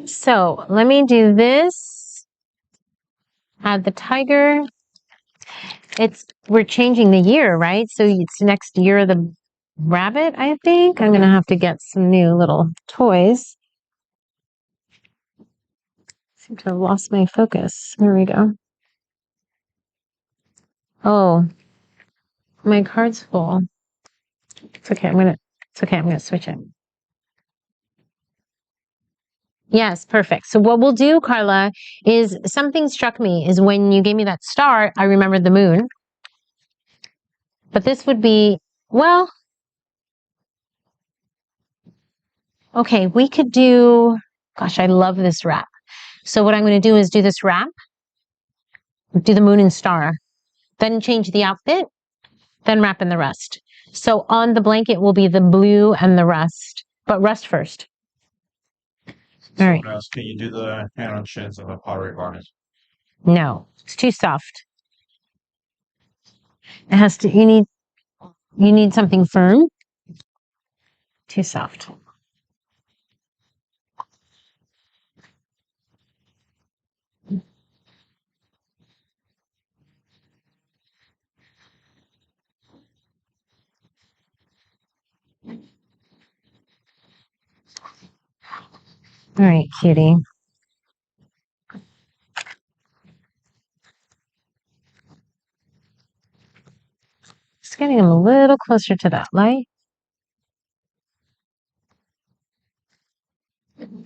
So let me do this. Add the tiger. We're changing the year, right? So it's next year of the rabbit, I think. I'm going to have to get some new little toys. Seem to have lost my focus. There we go. Oh, my card's full. It's okay. I'm gonna switch it. Yes, perfect. So what we'll do, Carla, is something struck me is when you gave me that star, I remembered the moon. But this would be, well, okay, we could do, gosh, I love this wrap. So what I'm going to do is do this wrap, do the moon and star, then change the outfit, then wrap in the rest. So on the blanket will be the blue and the rust, but rust first. All right. Someone else, can you do the hand on chins of a Pottery Barn? No, it's too soft. It has to, you need something firm. Too soft. All right, cutie. Just getting him a little closer to that light. I'm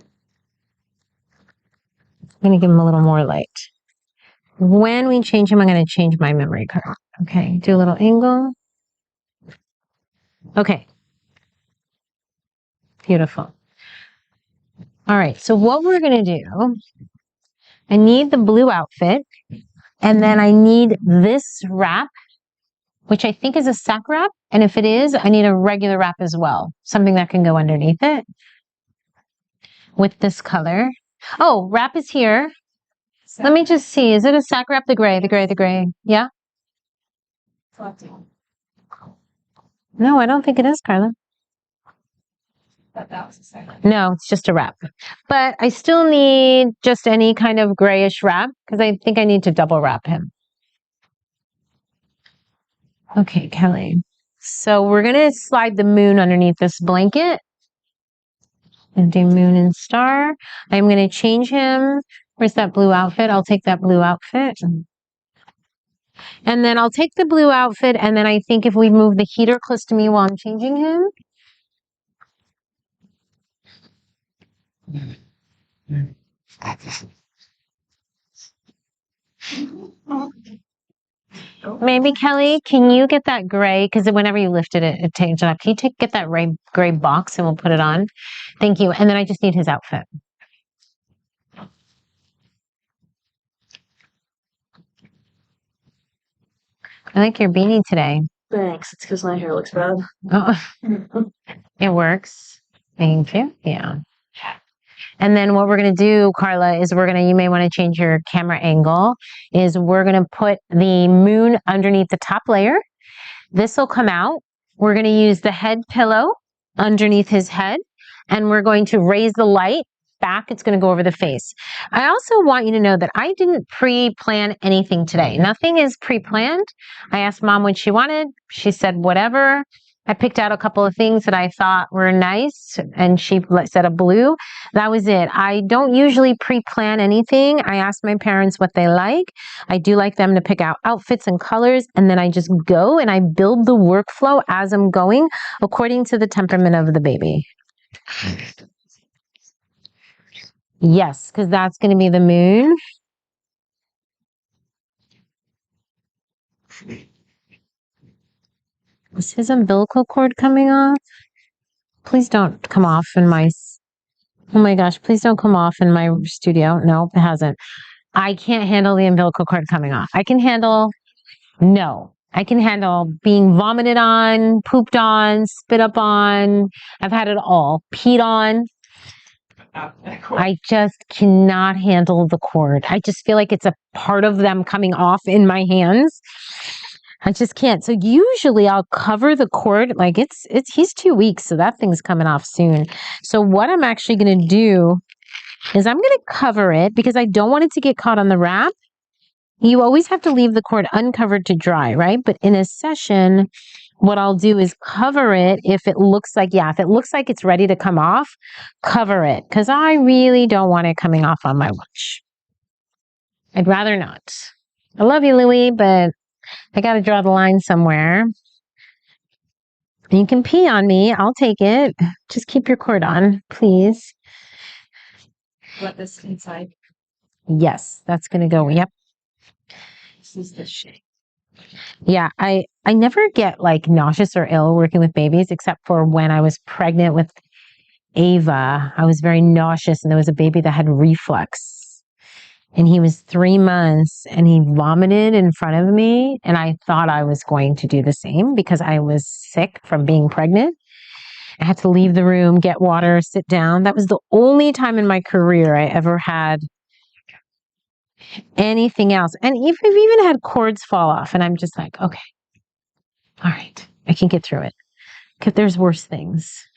going to give him a little more light. When we change him, I'm going to change my memory card. Okay, do a little angle. Okay. Beautiful. All right. So what we're going to do, I need the blue outfit, and then I need this wrap, which I think is a sack wrap. And if it is, I need a regular wrap as well. Something that can go underneath it with this color. Oh, wrap is here. Let me just see. Is it a sack wrap? The gray, the gray, the gray. Yeah? No, I don't think it is, Carla. No, it's just a wrap. But I still need just any kind of grayish wrap because I think I need to double wrap him. Okay, Kelly. So we're going to slide the moon underneath this blanket and do moon and star. I'm going to change him. Where's that blue outfit? I'll take that blue outfit. And then I'll take the blue outfit, and then I think if we move the heater close to me while I'm changing him. Maybe, Kelly, can you get that gray? Because whenever you lifted it, it changed it up. Can you get that gray box and we'll put it on? Thank you. And then I just need his outfit. I like your beanie today. Thanks. It's because my hair looks bad. Oh, it works. Thank you. Yeah. And then what we're going to do, Carla, is you may want to change your camera angle, is we're going to put the moon underneath the top layer. This will come out. We're going to use the head pillow underneath his head, and we're going to raise the light back. It's going to go over the face. I also want you to know that I didn't pre-plan anything today. Nothing is pre-planned. I asked Mom what she wanted. She said whatever. I picked out a couple of things that I thought were nice, and she said a blue. That was it. I don't usually pre-plan anything. I ask my parents what they like. I do like them to pick out outfits and colors, and then I just go and I build the workflow as I'm going according to the temperament of the baby. Yes, because that's going to be the moon. Is his umbilical cord coming off? Please don't come off in my... Oh my gosh, please don't come off in my studio. No, it hasn't. I can't handle the umbilical cord coming off. I can handle being vomited on, pooped on, spit up on. I've had it all. Peed on. I just cannot handle the cord. I just feel like it's a part of them coming off in my hands. I just can't. So usually I'll cover the cord. Like he's 2 weeks, so that thing's coming off soon. So what I'm actually going to do is I'm going to cover it because I don't want it to get caught on the wrap. You always have to leave the cord uncovered to dry, right? But in a session, what I'll do is cover it if it looks like it's ready to come off, cover it. Because I really don't want it coming off on my watch. I'd rather not. I love you, Louie, but I got to draw the line somewhere. You can pee on me. I'll take it. Just keep your cord on, please. Let this inside. Yes, that's going to go. Yep. This is the shape. Yeah, I never get like nauseous or ill working with babies, except for when I was pregnant with Ava. I was very nauseous, and there was a baby that had reflux. And he was 3 months, and he vomited in front of me, and I thought I was going to do the same because I was sick from being pregnant. I had to leave the room, get water, sit down. That was the only time in my career I ever had anything else. And I've even had cords fall off, and I'm just like, okay, all right, I can get through it. Because there's worse things.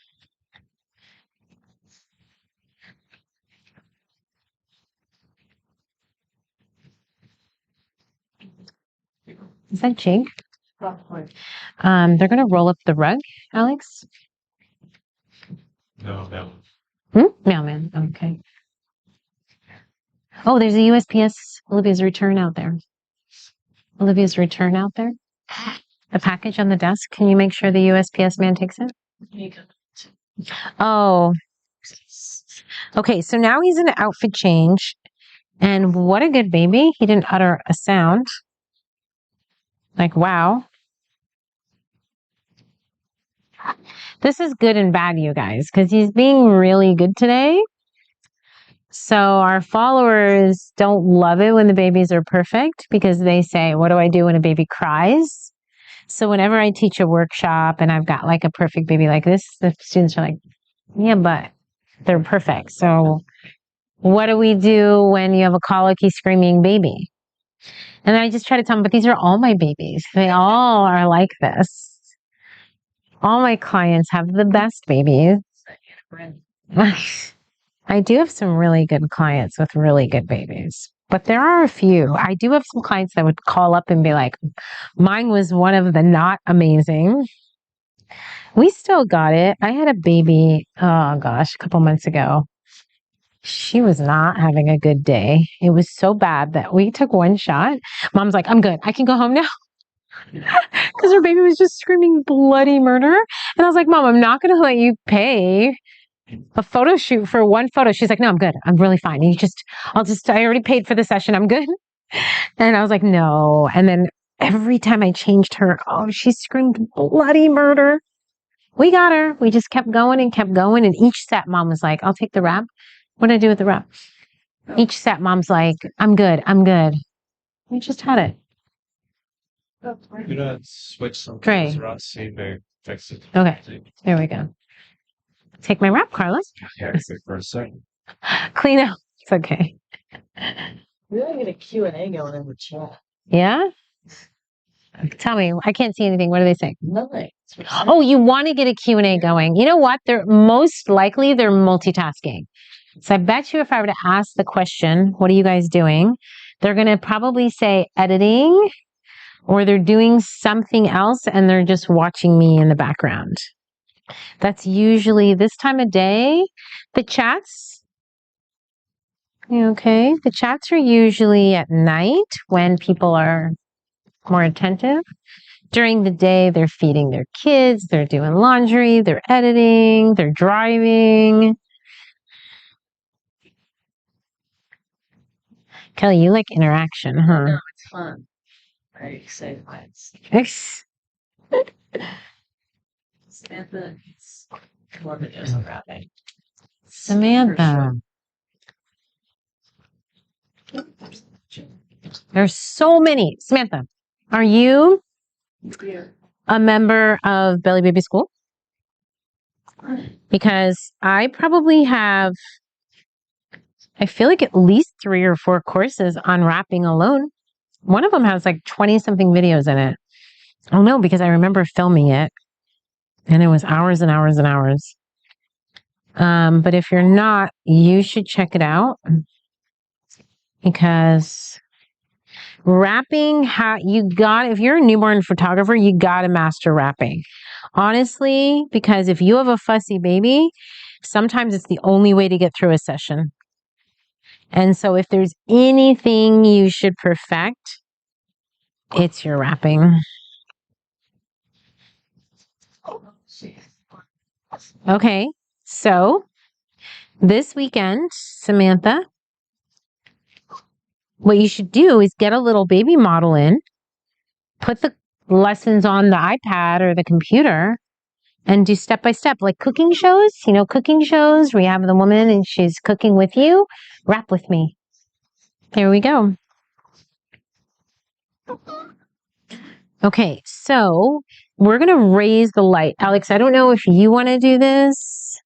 Is that jig? They're going to roll up the rug, Alex? No. Mailman. Okay. Oh, there's a USPS Olivia's return out there. The package on the desk. Can you make sure the USPS man takes it? Oh. Okay, so now he's in an outfit change. And what a good baby. He didn't utter a sound. Like, wow. This is good and bad, you guys, because he's being really good today. So our followers don't love it when the babies are perfect because they say, what do I do when a baby cries? So whenever I teach a workshop and I've got like a perfect baby like this, the students are like, yeah, but they're perfect. So what do we do when you have a colicky screaming baby? And I just try to tell them, but these are all my babies. They all are like this. All my clients have the best babies. I do have some really good clients with really good babies, but there are a few. I do have some clients that would call up and be like, mine was one of the not amazing. We still got it. I had a baby, oh gosh, a couple months ago. She was not having a good day. It was so bad that we took one shot. Mom's like, I'm good. I can go home now. Because her baby was just screaming bloody murder. And I was like, Mom, I'm not going to let you pay a photo shoot for one photo. She's like, no, I'm good. I'm really fine. I already paid for the session. I'm good. And I was like, no. And then every time I changed her, oh, she screamed bloody murder. We got her. We just kept going and kept going. And each set, Mom was like, I'll take the wrap. What do I do with the wrap? Each set, Mom's like, I'm good. I'm good. We just had it. You're gonna switch some Great. things around, see if they fix it. Okay. There we go. Take my wrap, Carlos. Yeah, for a second. Clean out. It's okay. We gotta get a Q&A going in the chat. Yeah? Tell me. I can't see anything. What do they say? Nothing. Oh, you want to get a Q&A going. You know what? They're most likely they're multitasking. So I bet you if I were to ask the question, what are you guys doing? They're going to probably say editing, or they're doing something else and they're just watching me in the background. That's usually this time of day. The chats, okay, the chats are usually at night when people are more attentive. During the day, they're feeding their kids, they're doing laundry, they're editing, they're driving. Kelly, you like interaction, huh? No, it's fun. Very excited by it. Samantha is one that does wrapping. Samantha. There's so many. Samantha, are you a member of Belly Baby School? Because I probably have, I feel like at least 3 or 4 courses on wrapping alone. One of them has like 20 something videos in it. Oh no, because I remember filming it and it was hours and hours and hours. But if you're not, you should check it out because wrapping, if you're a newborn photographer, you got to master wrapping. Honestly, because if you have a fussy baby, sometimes it's the only way to get through a session. And so if there's anything you should perfect, it's your wrapping. Okay, so this weekend, Samantha, what you should do is get a little baby model in, put the lessons on the iPad or the computer, and do step by step, like cooking shows. You know, cooking shows where you have the woman and she's cooking with you. Wrap with me. There we go. Okay, so we're going to raise the light. Alex, I don't know if you want to do this.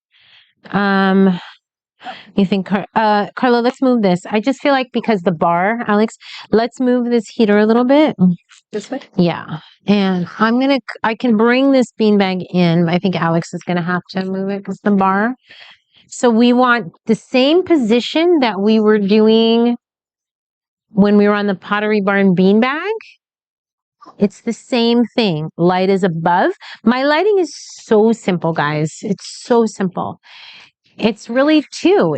You think, Carla, let's move this. I just feel like because the bar, Alex, let's move this heater a little bit. This way? Yeah. And I can bring this beanbag in. I think Alex is going to have to move it because the bar. So we want the same position that we were doing when we were on the Pottery Barn beanbag. It's the same thing. Light is above. My lighting is so simple, guys. It's so simple. It's really two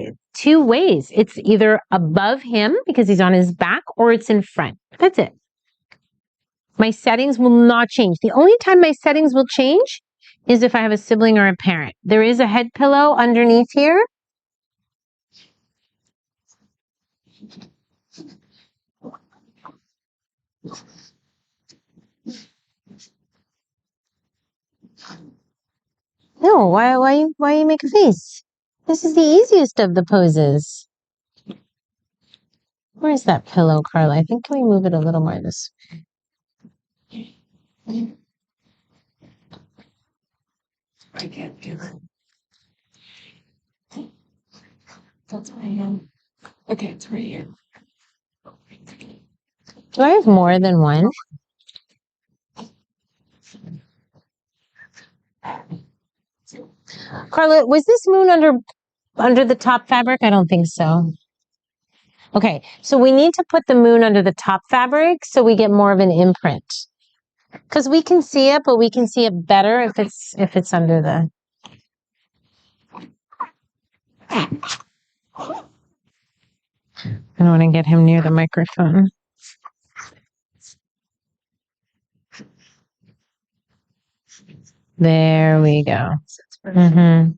ways. It's either above him because he's on his back or it's in front. That's it. My settings will not change. The only time my settings will change is if I have a sibling or a parent. There is a head pillow underneath here. No, why you make a face? This is the easiest of the poses. Where's that pillow, Carla? I think can we move it a little more this way? I can't do it. That's my hand. Okay, it's right here. Do I have more than one? Carla, was this moon under the top fabric? I don't think so. Okay, so we need to put the moon under the top fabric so we get more of an imprint. Because we can see it, but we can see it better if it's under the. I don't want to get him near the microphone. There we go. Mm-hmm.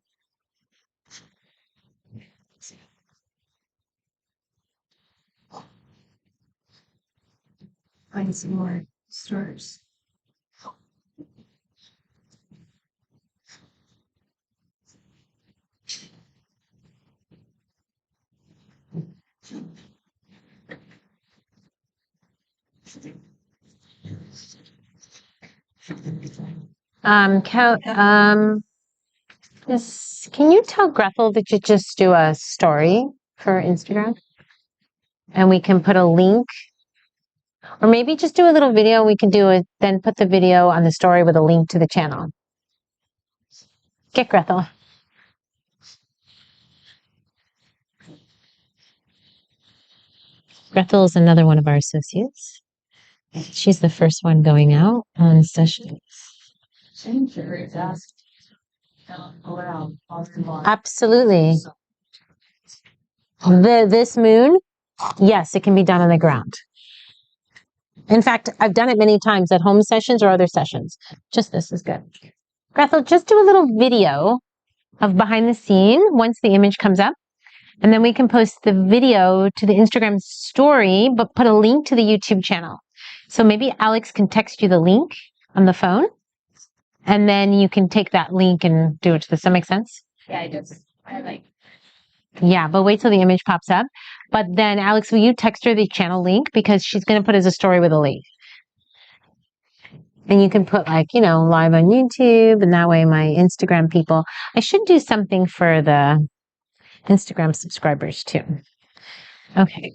Find some more stars. Can you tell Gretel that you just do a story for Instagram? And we can put a link, or maybe just do a little video. We can do it, then put the video on the story with a link to the channel. Get Gretel. Gretel is another one of our associates. She's the first one going out on session. Absolutely. This moon, yes, it can be done on the ground. In fact, I've done it many times at home sessions or other sessions. Just this is good. Gretel, just do a little video of behind the scene once the image comes up. And then we can post the video to the Instagram story, but put a link to the YouTube channel. So maybe Alex can text you the link on the phone. And then you can take that link and do it. Does that make sense? Yeah, I do. I like. Yeah, but wait till the image pops up. But then, Alex, will you text her the channel link? Because she's going to put as a story with a link. And you can put live on YouTube. And that way my Instagram people, I should do something for the Instagram subscribers too. Okay.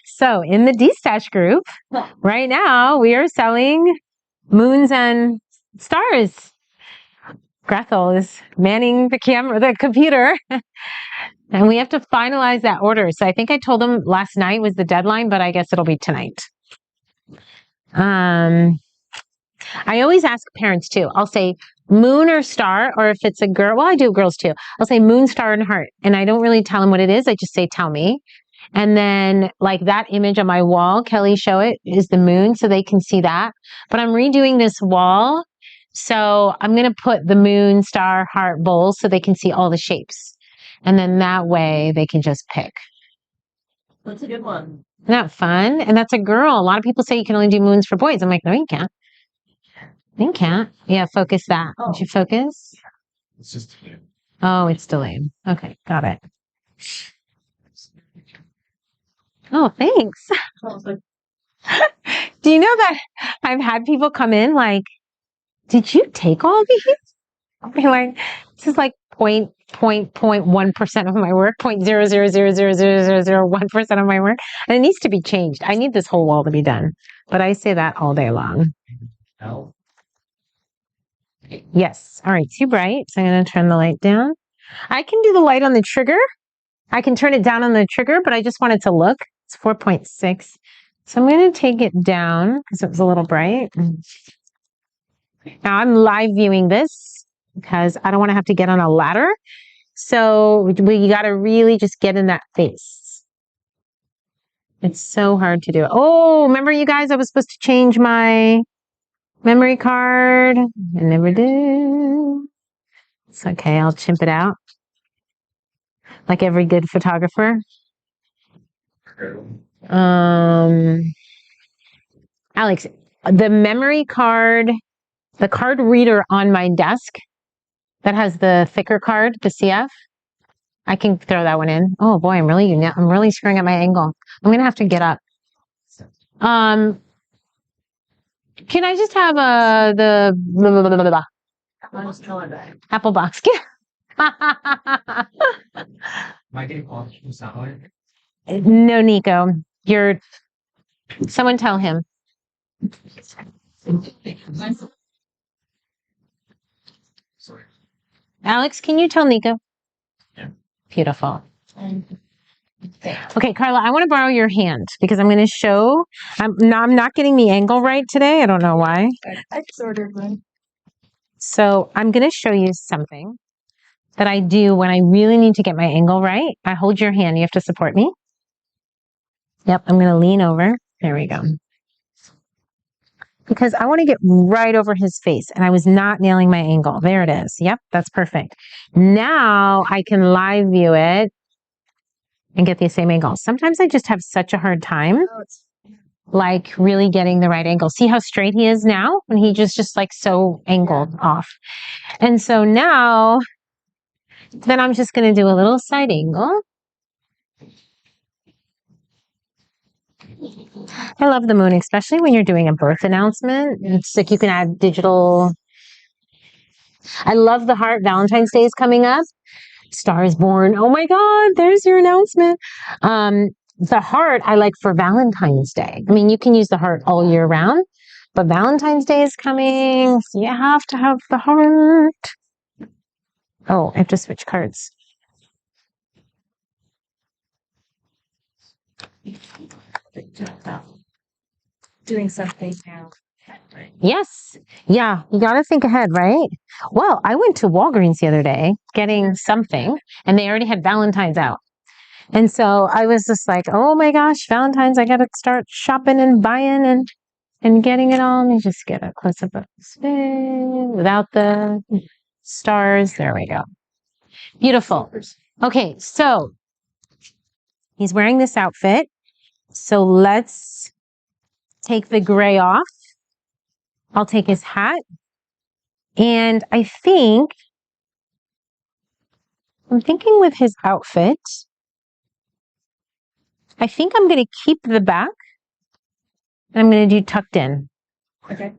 So in the D-Stash group, right now we are selling moons and stars. Gretel is manning the computer, and we have to finalize that order. So I think I told them last night was the deadline, but I guess it'll be tonight. I always ask parents too. I'll say moon or star, or if it's a girl, well, I do girls too. I'll say moon, star, and heart. And I don't really tell them what it is. I just say, tell me. And then like that image on my wall, Kelly, show it, is the moon so they can see that. But I'm redoing this wall. So I'm going to put the moon, star, heart, bowl so they can see all the shapes. And then that way they can just pick. That's a good one. Isn't that fun? And that's a girl. A lot of people say you can only do moons for boys. I'm like, no, you can't. You can't. Yeah, focus that. Oh. Did you focus? It's just delayed. Oh, it's delayed. Okay, got it. Oh, thanks. Do you know that I've had people come in like, did you take all these? I'll be like, this is like 0.1% of my work, 0.0000001% of my work. And it needs to be changed. I need this whole wall to be done. But I say that all day long. No. Yes. All right. Too bright. So I'm going to turn the light down. I can do the light on the trigger. I can turn it down on the trigger, but I just want it to look. It's 4.6. So I'm going to take it down because it was a little bright. Now I'm live viewing this because I don't want to have to get on a ladder. So we got to really just get in that face. It's so hard to do. Oh, remember you guys, I was supposed to change my memory card. I never did. It's okay. I'll chimp it out. Like every good photographer. Alex, the memory card, the card reader on my desk that has the thicker card, the CF. I can throw that one in. Oh boy, I'm really screwing up my angle. I'm gonna have to get up. Can I just have the apple box? No, Nico. Someone tell him. Alex, can you tell Nico? Yeah. Beautiful. Okay, Carla, I want to borrow your hand because I'm going to show. I'm not getting the angle right today. I don't know why. I sort of. So I'm going to show you something that I do when I really need to get my angle right. I hold your hand. You have to support me. Yep, I'm going to lean over. There we go. Because I want to get right over his face, and I was not nailing my angle. There it is. Yep, that's perfect. Now I can live view it and get the same angle. Sometimes I just have such a hard time, like really getting the right angle. See how straight he is now? When he just like so angled off. And so now, then I'm just going to do a little side angle. I love the moon, especially when you're doing a birth announcement. It's like you can add digital. I love the heart. Valentine's Day is coming up. Star is born. Oh my God, there's your announcement. The heart I like for Valentine's Day. I mean, you can use the heart all year round, but Valentine's Day is coming. So you have to have the heart. Oh, I have to switch cards. Doing something now. Yes. Yeah. You got to think ahead, right? Well, I went to Walgreens the other day getting something and they already had Valentine's out. And so I was just like, oh my gosh, Valentine's, I got to start shopping and buying and getting it all. Let me just get a close up of this without the stars. There we go. Beautiful. Okay. So he's wearing this outfit. So let's take the gray off. I'll take his hat. And I'm thinking with his outfit, I think I'm going to keep the back. And I'm going to do tucked in. Okay.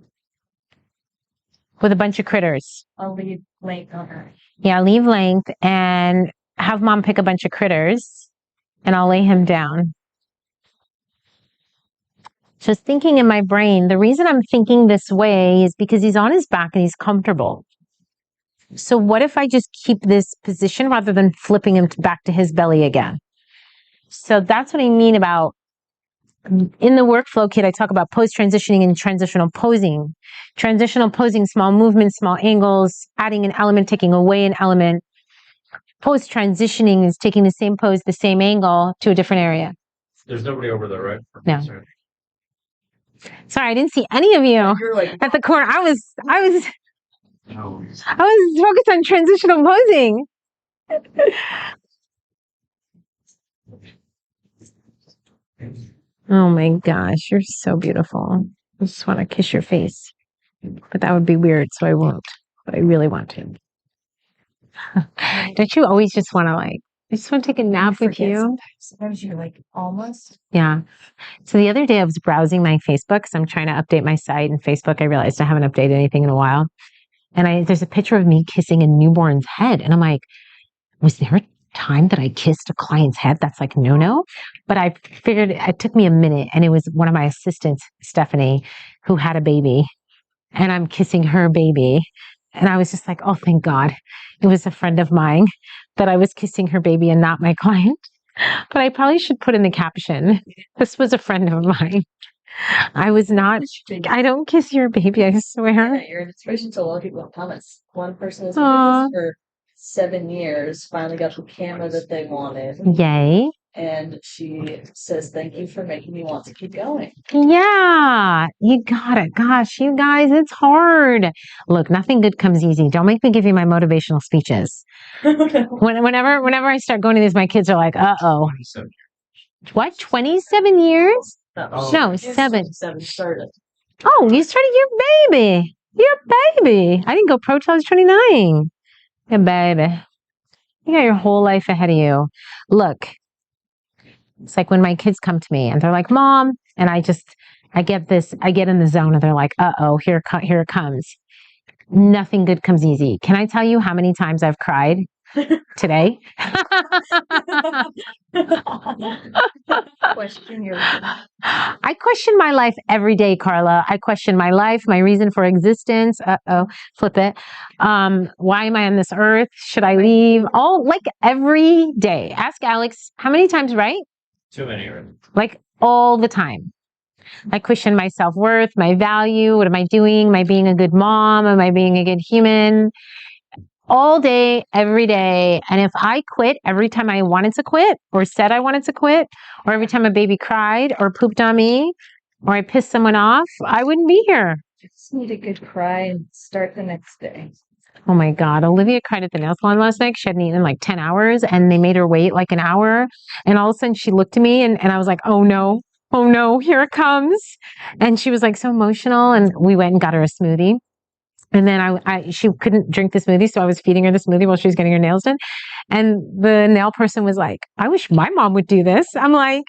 With a bunch of critters. I'll leave length on her. Yeah, leave length and have mom pick a bunch of critters. And I'll lay him down. Just thinking in my brain, the reason I'm thinking this way is because he's on his back and he's comfortable. So what if I just keep this position rather than flipping him back to his belly again? So that's what I mean about, in the workflow kit, I talk about post-transitioning and transitional posing. Transitional posing, small movements, small angles, adding an element, taking away an element. Post-transitioning is taking the same pose, the same angle to a different area. There's nobody over there, right? No. Sorry, I didn't see any of you at the corner. I was focused on transitional posing. Oh my gosh, you're so beautiful. I just want to kiss your face. But that would be weird, so I won't. But I really want to. Don't you always just want to I just want to take a nap with you? Sometimes you're like almost. Yeah. So the other day I was browsing my Facebook because I'm trying to update my site and Facebook. I realized I haven't updated anything in a while. And there's a picture of me kissing a newborn's head. And I'm like, was there a time that I kissed a client's head? That's like no. But I figured it took me a minute. And it was one of my assistants, Stephanie, who had a baby. And I'm kissing her baby. And I was just like, oh, thank God. It was a friend of mine that I was kissing her baby and not my client. But I probably should put in the caption, this was a friend of mine. I was not, I don't kiss your baby, I swear. Yeah, you're an inspiration to a lot of people in comments. One person has been doing this for 7 years, finally got the camera that they wanted. Yay. And she says, thank you for making me want to keep going. Yeah, you got it. Gosh, you guys, it's hard. Look, nothing good comes easy. Don't make me give you my motivational speeches. Whenever I start going to these, my kids are like, uh-oh. What, 27 years? No, 7. 7 started. Oh, you started your baby. Your baby. I didn't go pro till I was 29. Yeah, baby. You got your whole life ahead of you. Look, it's like when my kids come to me and they're like, Mom, and I get in the zone and they're like, uh-oh, here it comes. Nothing good comes easy. Can I tell you how many times I've cried today? I question my life every day, Carla. I question my life, my reason for existence. Uh-oh, flip it. Why am I on this earth? Should I leave? All like every day. Ask Alex, how many times, right? Too many. Like all the time. I question my self-worth, my value. What am I doing? Am I being a good mom? Am I being a good human? All day, every day. And if I quit every time I wanted to quit or said I wanted to quit, or every time a baby cried or pooped on me, or I pissed someone off, I wouldn't be here. I just need a good cry and start the next day. Oh my God. Olivia cried at the nail salon last night. She hadn't eaten in like 10 hours and they made her wait like an hour. And all of a sudden she looked at me and I was like, oh no, here it comes. And she was like so emotional. And we went and got her a smoothie. And then she couldn't drink the smoothie, so I was feeding her the smoothie while she was getting her nails done. And the nail person was like, I wish my mom would do this. I'm like,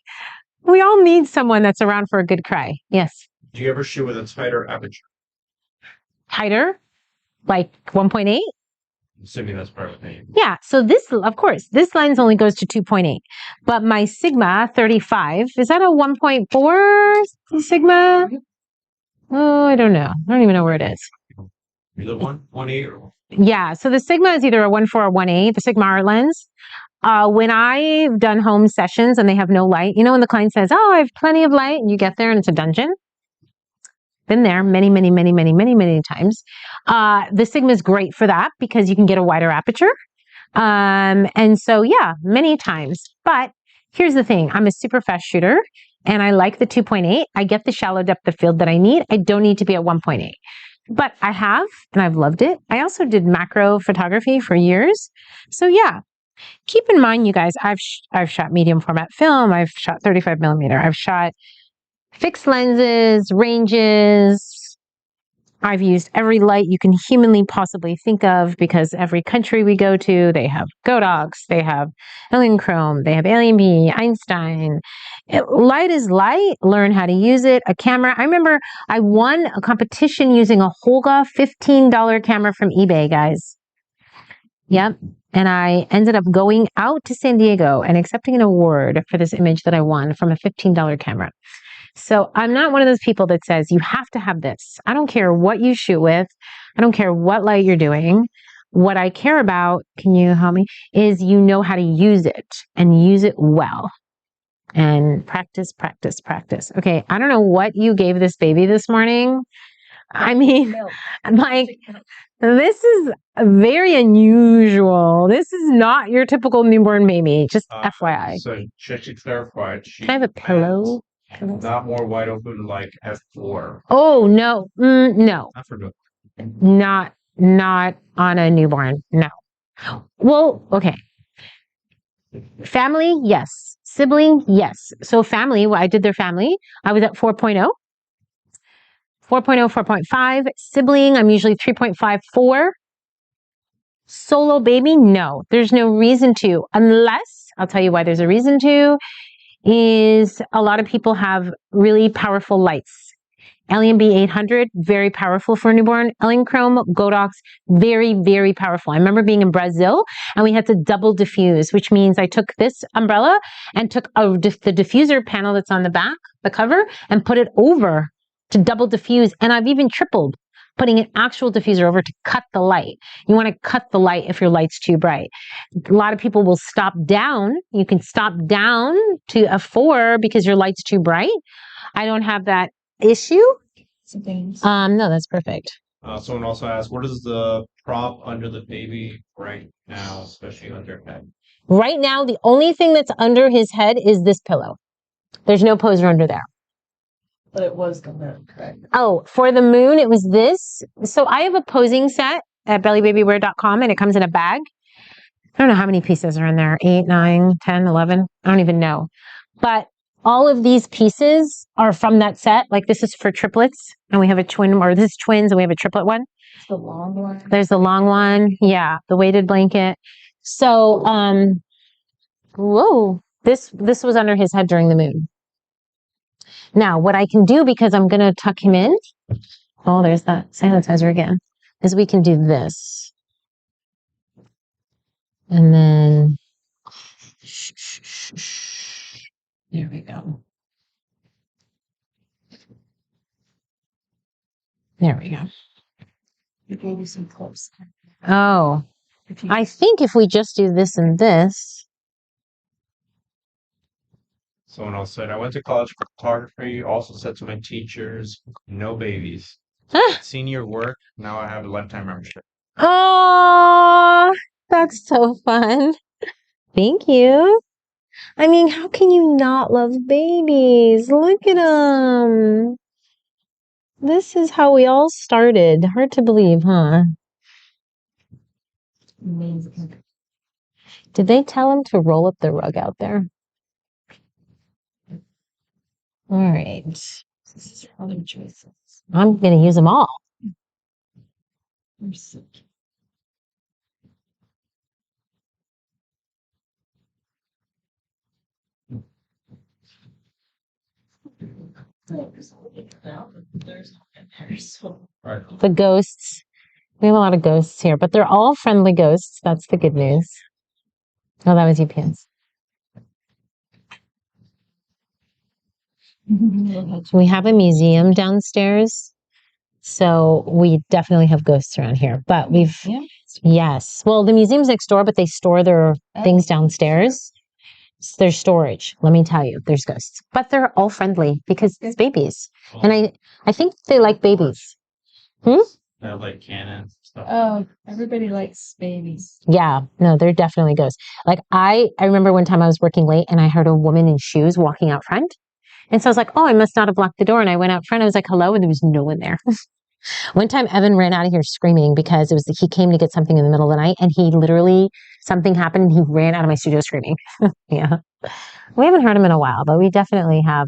we all need someone that's around for a good cry. Yes. Do you ever shoot with a tighter aperture? Tighter? Like 1.8? Assuming that's part of the thing. Yeah. So this, of course, this lens only goes to 2.8. But my Sigma 35, is that a 1.4 Sigma? Oh, I don't know. I don't even know where it is. Either 1.8 or... Yeah, so the Sigma is either a 1.4 or 1.8, the Sigma art lens. When I've done home sessions and they have no light, you know, when the client says, oh, I have plenty of light, and you get there and it's a dungeon. Been there many, many, many, many, many, many times. The Sigma is great for that because you can get a wider aperture. And so, yeah, many times. But here's the thing. I'm a super fast shooter and I like the 2.8. I get the shallow depth of field that I need. I don't need to be at 1.8. But I have, and I've loved it. I also did macro photography for years. So yeah, keep in mind, you guys, I've shot medium format film. I've shot 35 millimeter. I've shot fixed lenses, ranges. I've used every light you can humanly possibly think of because every country we go to, they have Godox, they have Elinchrom, they have Alien B, Einstein. Light is light. Learn how to use it. A camera. I remember I won a competition using a Holga $15 camera from eBay, guys. Yep. And I ended up going out to San Diego and accepting an award for this image that I won from a $15 camera. So I'm not one of those people that says you have to have this. I don't care what you shoot with. I don't care what light you're doing. What I care about, can you help me, is you know how to use it and use it well. And practice, practice, practice. Okay, I don't know what you gave this baby this morning. I mean, like, this is very unusual. This is not your typical newborn baby, just FYI. So just to clarify, can I have a pillow? Not more wide open like F4. Oh, no. No. I forgot. Not on a newborn. No. Well, okay. Family, yes. Sibling, yes. So family, I did their family. I was at 4.0. 4.0, 4.5. Sibling, I'm usually 3.54. Solo baby, no. There's no reason to. Unless, I'll tell you why there's a reason to, is a lot of people have really powerful lights. Alien B 800, very powerful for a newborn. Elinchrom, Godox, very, very powerful. I remember being in Brazil and we had to double diffuse, which means I took this umbrella and took the diffuser panel that's on the back, the cover, and put it over to double diffuse. And I've even tripled, putting an actual diffuser over to cut the light. You want to cut the light if your light's too bright. A lot of people will stop down. You can stop down to a 4 because your light's too bright. I don't have that issue. No, that's perfect. Someone also asked, what is the prop under the baby right now, especially under head? Right now, the only thing that's under his head is this pillow. There's no poser under there. But it was the moon, correct? Oh, for the moon, it was this. So I have a posing set at bellybabywear.com and it comes in a bag. I don't know how many pieces are in there. 8, 9, 10, 11. I don't even know. But all of these pieces are from that set. Like this is for triplets, and we have a twin, or this is twins, and we have a triplet one. It's the long one. There's the long one. Yeah, the weighted blanket. So, whoa, this was under his head during the moon. Now, what I can do, because I'm going to tuck him in, oh, there's that sanitizer again, is we can do this. And then, there we go. There we go. You gave you some close. Oh, I think if we just do this and this. Someone else said, I went to college for photography, also said to my teachers, no babies. Seen your work, now I have a lifetime membership. Oh, that's so fun. Thank you. I mean, how can you not love babies? Look at them. This is how we all started. Hard to believe, huh? Amazing. Did they tell him to roll up the rug out there? All right. This is other choices. I'm going to use them all. You're so cute. Right. The ghosts. We have a lot of ghosts here, but they're all friendly ghosts. That's the good news. Oh, that was UPS. We have a museum downstairs, so we definitely have ghosts around here. But we've, yes. Well, the museum's next door, but they store their things downstairs. It's their storage. Let me tell you, there's ghosts, but they're all friendly because it's babies, and I think they like babies. They have like cannons stuff. Oh, everybody likes babies. Yeah, no, they're definitely ghosts. Like I remember one time I was working late and I heard a woman in shoes walking out front. And so I was like, oh, I must not have locked the door. And I went out front. I was like, hello. And there was no one there. One time Evan ran out of here screaming because he came to get something in the middle of the night and he literally, something happened and he ran out of my studio screaming. Yeah. We haven't heard him in a while, but we definitely have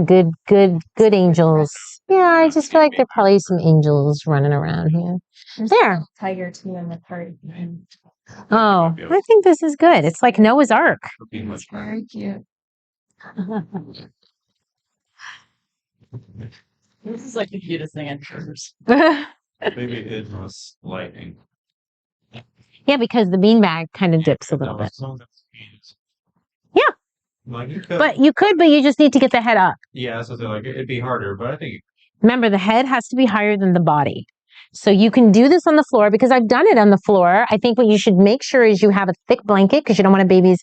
good angels. Yeah, I just feel like there are probably some angels running around here. There's There. a tiger too in the party. Oh, I think this is good. It's like Noah's Ark. It's very cute. This is like the cutest thing I've ever. Maybe it was lightning. Yeah, because the beanbag kind of dips a little bit. Yeah. Like you could, But you just need to get the head up. yeah, so they're like it'd be harder, but I think Remember, the head has to be higher than the body. So you can do this on the floor because I've done it on the floor. I think what you should make sure is you have a thick blanket because you don't want a baby's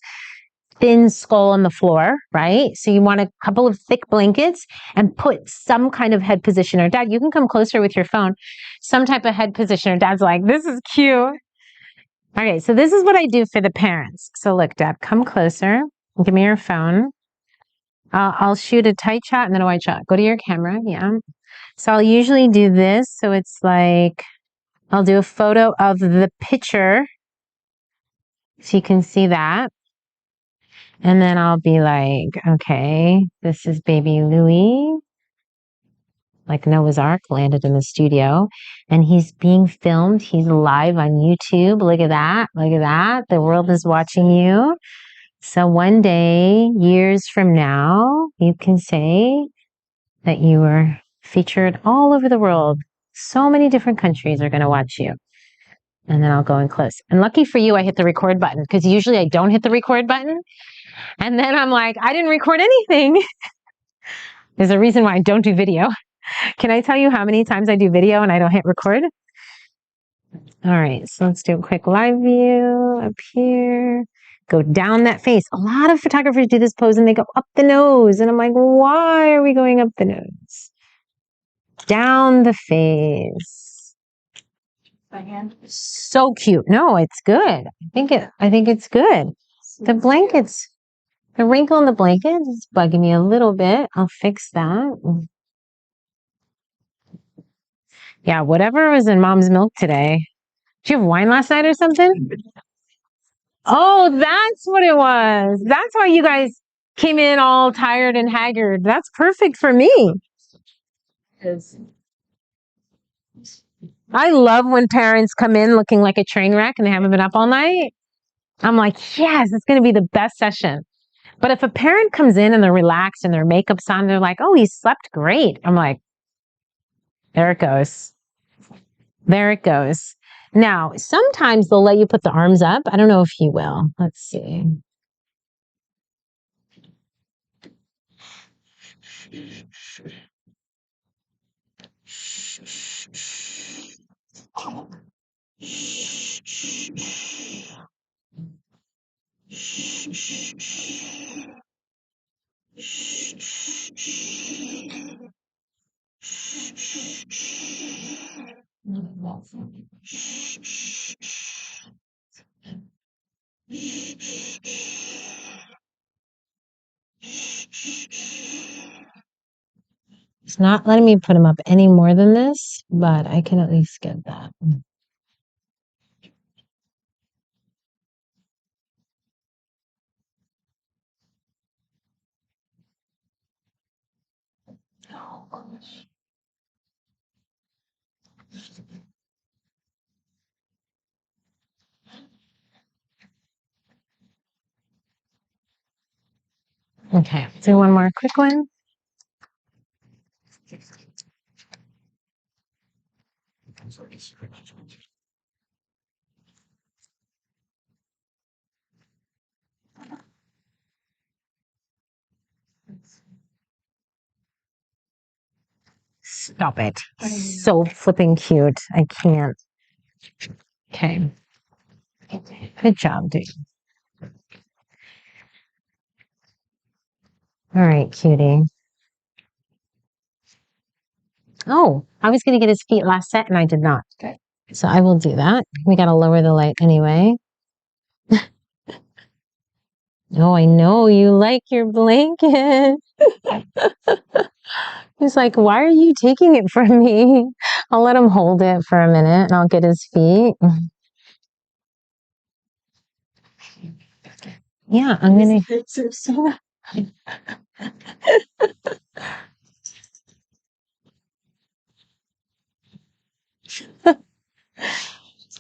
thin skull on the floor, right? So you want a couple of thick blankets and put some kind of head positioner. Dad, you can come closer with your phone. Some type of head positioner. Dad's like, this is cute. Okay, so this is what I do for the parents. So look, Dad, come closer. Give me your phone. I'll shoot a tight shot and then a wide shot. Go to your camera. Yeah. So I'll usually do this. So it's like, I'll do a photo of the picture. So you can see that. And then I'll be like, okay, this is baby Louis. Like Noah's Ark landed in the studio. And he's being filmed. He's live on YouTube. Look at that. Look at that. The world is watching you. So one day, years from now, you can say that you were featured all over the world. So many different countries are going to watch you. And then I'll go in close. And lucky for you, I hit the record button because usually I don't hit the record button. And then I'm like, I didn't record anything. There's a reason why I don't do video. Can I tell you how many times I do video and I don't hit record? All right, so let's do a quick live view up here. Go down that face. A lot of photographers do this pose and they go up the nose. And I'm like, why are we going up the nose? Down the face. By hand. So cute. No, it's good. I think it's good. The blankets, the wrinkle in the blanket is bugging me a little bit. I'll fix that. Yeah, whatever was in mom's milk today. Did you have wine last night or something? Oh, that's what it was. That's why you guys, came in all tired and haggard. That's perfect for me. Because I love when parents come in looking like a train wreck and they haven't been up all night. I'm like, yes, it's going to be the best session. But if a parent comes in and they're relaxed and their makeup's on, they're like, oh, he slept great. I'm like, there it goes. There it goes. Now, sometimes they'll let you put the arms up. I don't know if he will. Let's see. It's not letting me put him up any more than this, but I can at least get that. Oh, gosh. Okay, do one more quick one. Stop it. So flipping cute. I can't. Okay. Good job, dude. All right, cutie. Oh, I was going to get his feet last set and I did not. Okay. So I will do that. We got to lower the light anyway. Oh, I know you like your blanket. He's like, why are you taking it from me? I'll let him hold it for a minute and I'll get his feet. Yeah, I'm going to.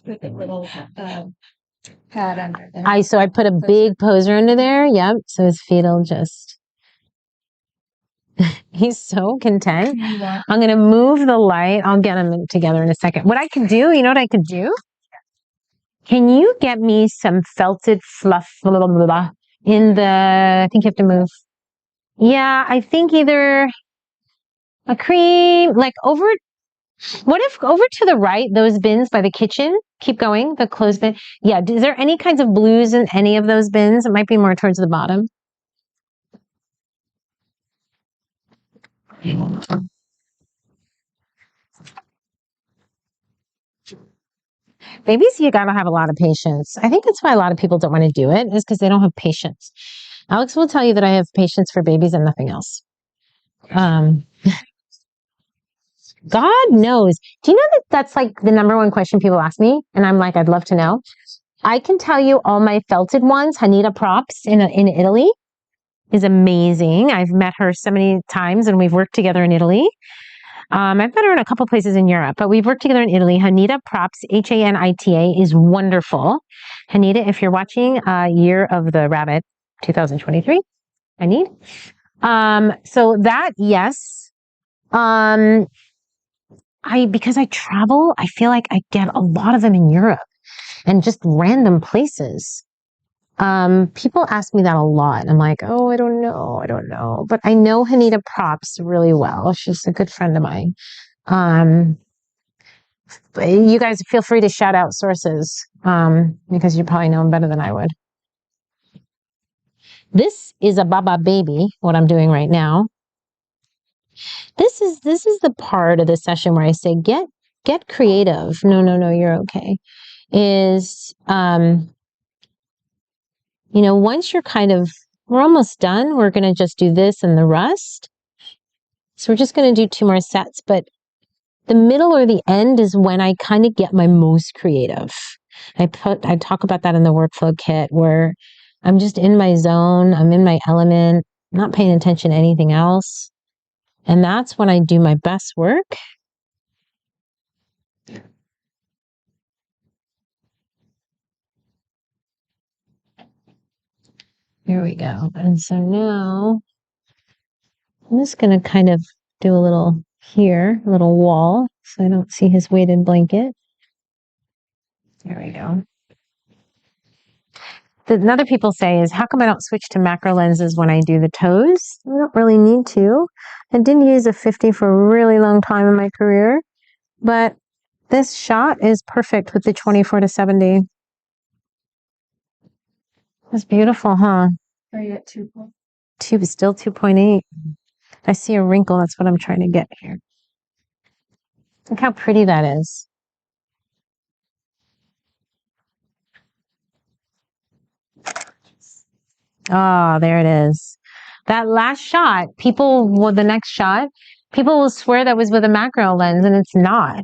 put a little pad under there. So I put a big poser under there. Yep. So his feet will just. He's so content. I'm going to move the light. I'll get them together in a second. What I could do, you know what I could do? Can you get me some felted fluff blah, blah, blah, blah, in the, I think you have to move. Yeah, I think either a cream, like over, what if over to the right, those bins by the kitchen, keep going, the closed bin. Yeah, is there any kinds of blues in any of those bins? It might be more towards the bottom. Babies, you gotta have a lot of patience. I think that's why a lot of people don't want to do it, is because they don't have patience. Alex will tell you that I have patience for babies and nothing else. God knows. Do you know that that's like the number one question people ask me? And I'm like, I'd love to know. I can tell you all my felted ones. Hanita Props in Italy is amazing. I've met her so many times and we've worked together in Italy. I've met her in a couple places in Europe, but we've worked together in Italy. Hanita Props, Hanita, is wonderful. Hanita, if you're watching, Year of the Rabbit 2023, I need. So that, yes. Because I travel, I feel like I get a lot of them in Europe and just random places. People ask me that a lot. I'm like, oh, I don't know. But I know Hanita Props really well. She's a good friend of mine. You guys feel free to shout out sources, because you probably know them better than I would. This is a Baba baby, what I'm doing right now. This is the part of the session where I say, get creative. No, you're okay. Is, once you're we're almost done, we're going to just do this and the rest. So we're just going to do 2 more sets, but the middle or the end is when I kind of get my most creative. I talk about that in the workflow kit where I'm just in my zone. I'm in my element, not paying attention to anything else. And that's when I do my best work. There we go. And so now I'm just going to kind of do a little here, a little wall, so I don't see his weighted blanket. There we go. Another people say is, how come I don't switch to macro lenses when I do the toes? I don't really need to. I didn't use a 50 for a really long time in my career, but this shot is perfect with the 24-70. That's beautiful, huh? Are you at 2 points? Still 2.8. I see a wrinkle. That's what I'm trying to get here. Look how pretty that is. Oh, there it is. That last shot, the next shot, people will swear that was with a macro lens, and it's not.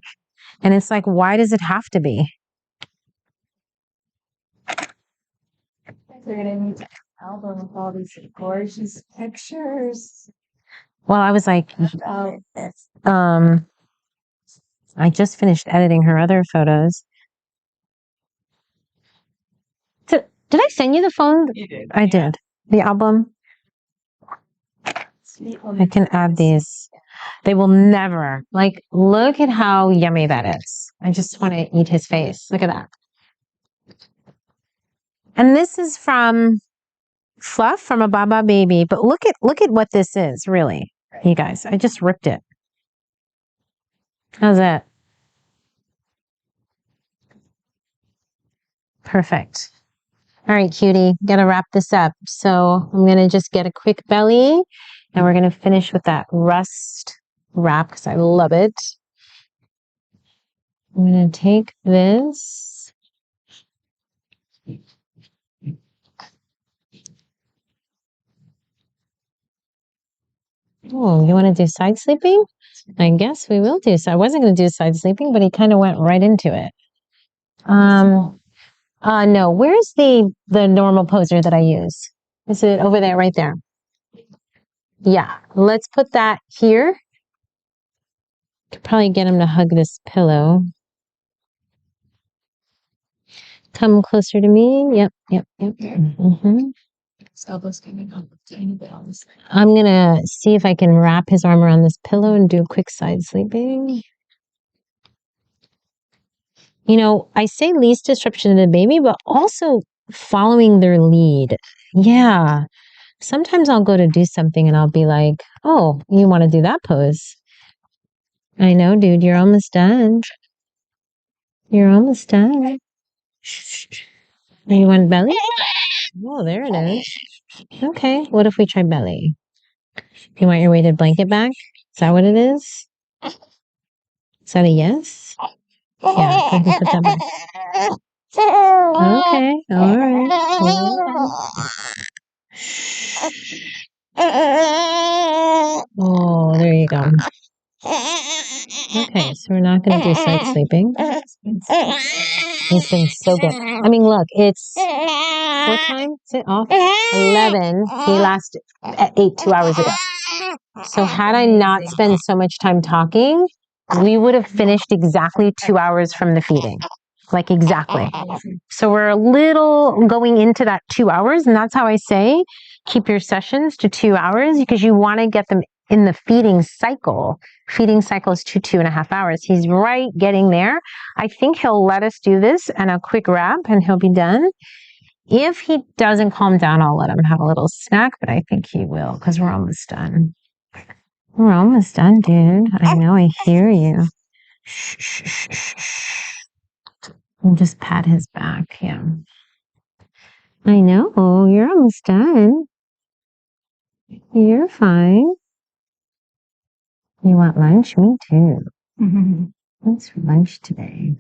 And it's like, why does it have to be? They're gonna need an album with all these gorgeous pictures. Well, I was like, I just finished editing her other photos. So, did I send you the phone? You did. I did. The album. I can add these. They will never, like, look at how yummy that is. I just want to eat his face. Look at that. And this is from Fluff from a Baba Baby. But look at what this is, really. You guys, I just ripped it. How's that? Perfect. All right, cutie, gotta wrap this up. So I'm gonna just get a quick belly and we're gonna finish with that rust wrap because I love it. I'm gonna take this. Oh, you want to do side sleeping? I guess we will do. So I wasn't going to do side sleeping, but he kind of went right into it. No. Where's the normal poser that I use? Is it over there, right there? Yeah. Let's put that here. Could probably get him to hug this pillow. Come closer to me. Yep. Mm-hmm. Elbows coming up a tiny bit on this. I'm gonna see if I can wrap his arm around this pillow and do a quick side sleeping. You know, I say least disruption to the baby, but also following their lead. Yeah. Sometimes I'll go to do something and I'll be like, oh, you want to do that pose? I know, dude, you're almost done. You're almost done. You want belly? Oh, there it is. Okay, what if we try belly? You want your weighted blanket back? Is that what it is? Is that a yes? Yeah, go ahead and put that back. Okay, all right. Oh, there you go. Okay, so we're not going to do side sleeping. He's been so good. I mean, look, it's what time is it off? 11. He last ate 2 hours ago. So had I not spent so much time talking, we would have finished exactly 2 hours from the feeding. Like exactly. So we're a little going into that 2 hours. And that's how I say, keep your sessions to 2 hours because you want to get them in the feeding cycle. Feeding cycle is 2.5 hours. He's right getting there. I think he'll let us do this and a quick wrap and he'll be done. If he doesn't calm down, I'll let him have a little snack, but I think he will because we're almost done. We're almost done, dude. I know, I hear you. Shh, shh, shh, shh, shh. We'll just pat his back, yeah. I know, you're almost done. You're fine. You want lunch? Me too. What's for lunch today?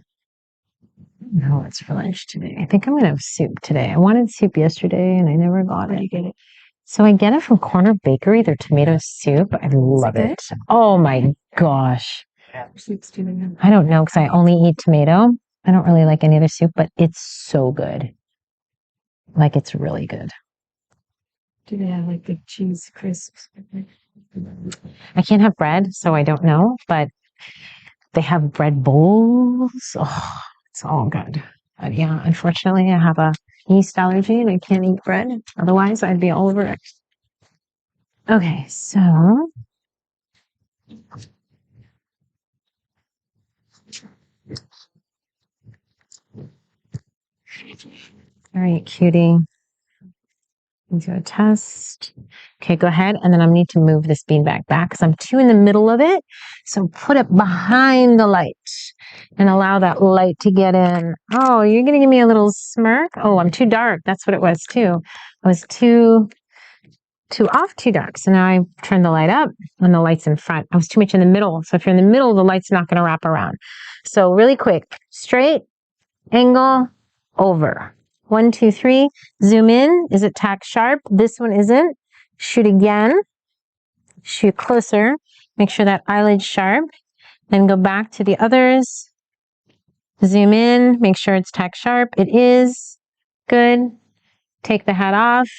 No, what's for lunch today? I think I'm going to have soup today. I wanted soup yesterday and I never got it. Get it. So I get it from Corner Bakery, their tomato soup. I love it. Oh my gosh. I don't know because I only eat tomato. I don't really like any other soup, but it's so good. Like it's really good. Do they have like the cheese crisps? I can't have bread, so I don't know, but they have bread bowls. Oh, it's all good. But yeah, unfortunately, I have a yeast allergy and I can't eat bread. Otherwise, I'd be all over it. Okay, so all right, cutie. Do a test. Okay, go ahead. And then I need to move this beanbag back because I'm too in the middle of it. So put it behind the light and allow that light to get in. Oh, you're going to give me a little smirk? Oh, I'm too dark. That's what it was too. I was too off, too dark. So now I turn the light up and the light's in front. I was too much in the middle. So if you're in the middle, the light's not going to wrap around. So really quick, straight, angle, over. 1, 2, 3. Zoom in. Is it tack sharp? This one isn't. Shoot again. Shoot closer. Make sure that eyelid's sharp. Then go back to the others. Zoom in. Make sure it's tack sharp. It is. Good. Take the hat off.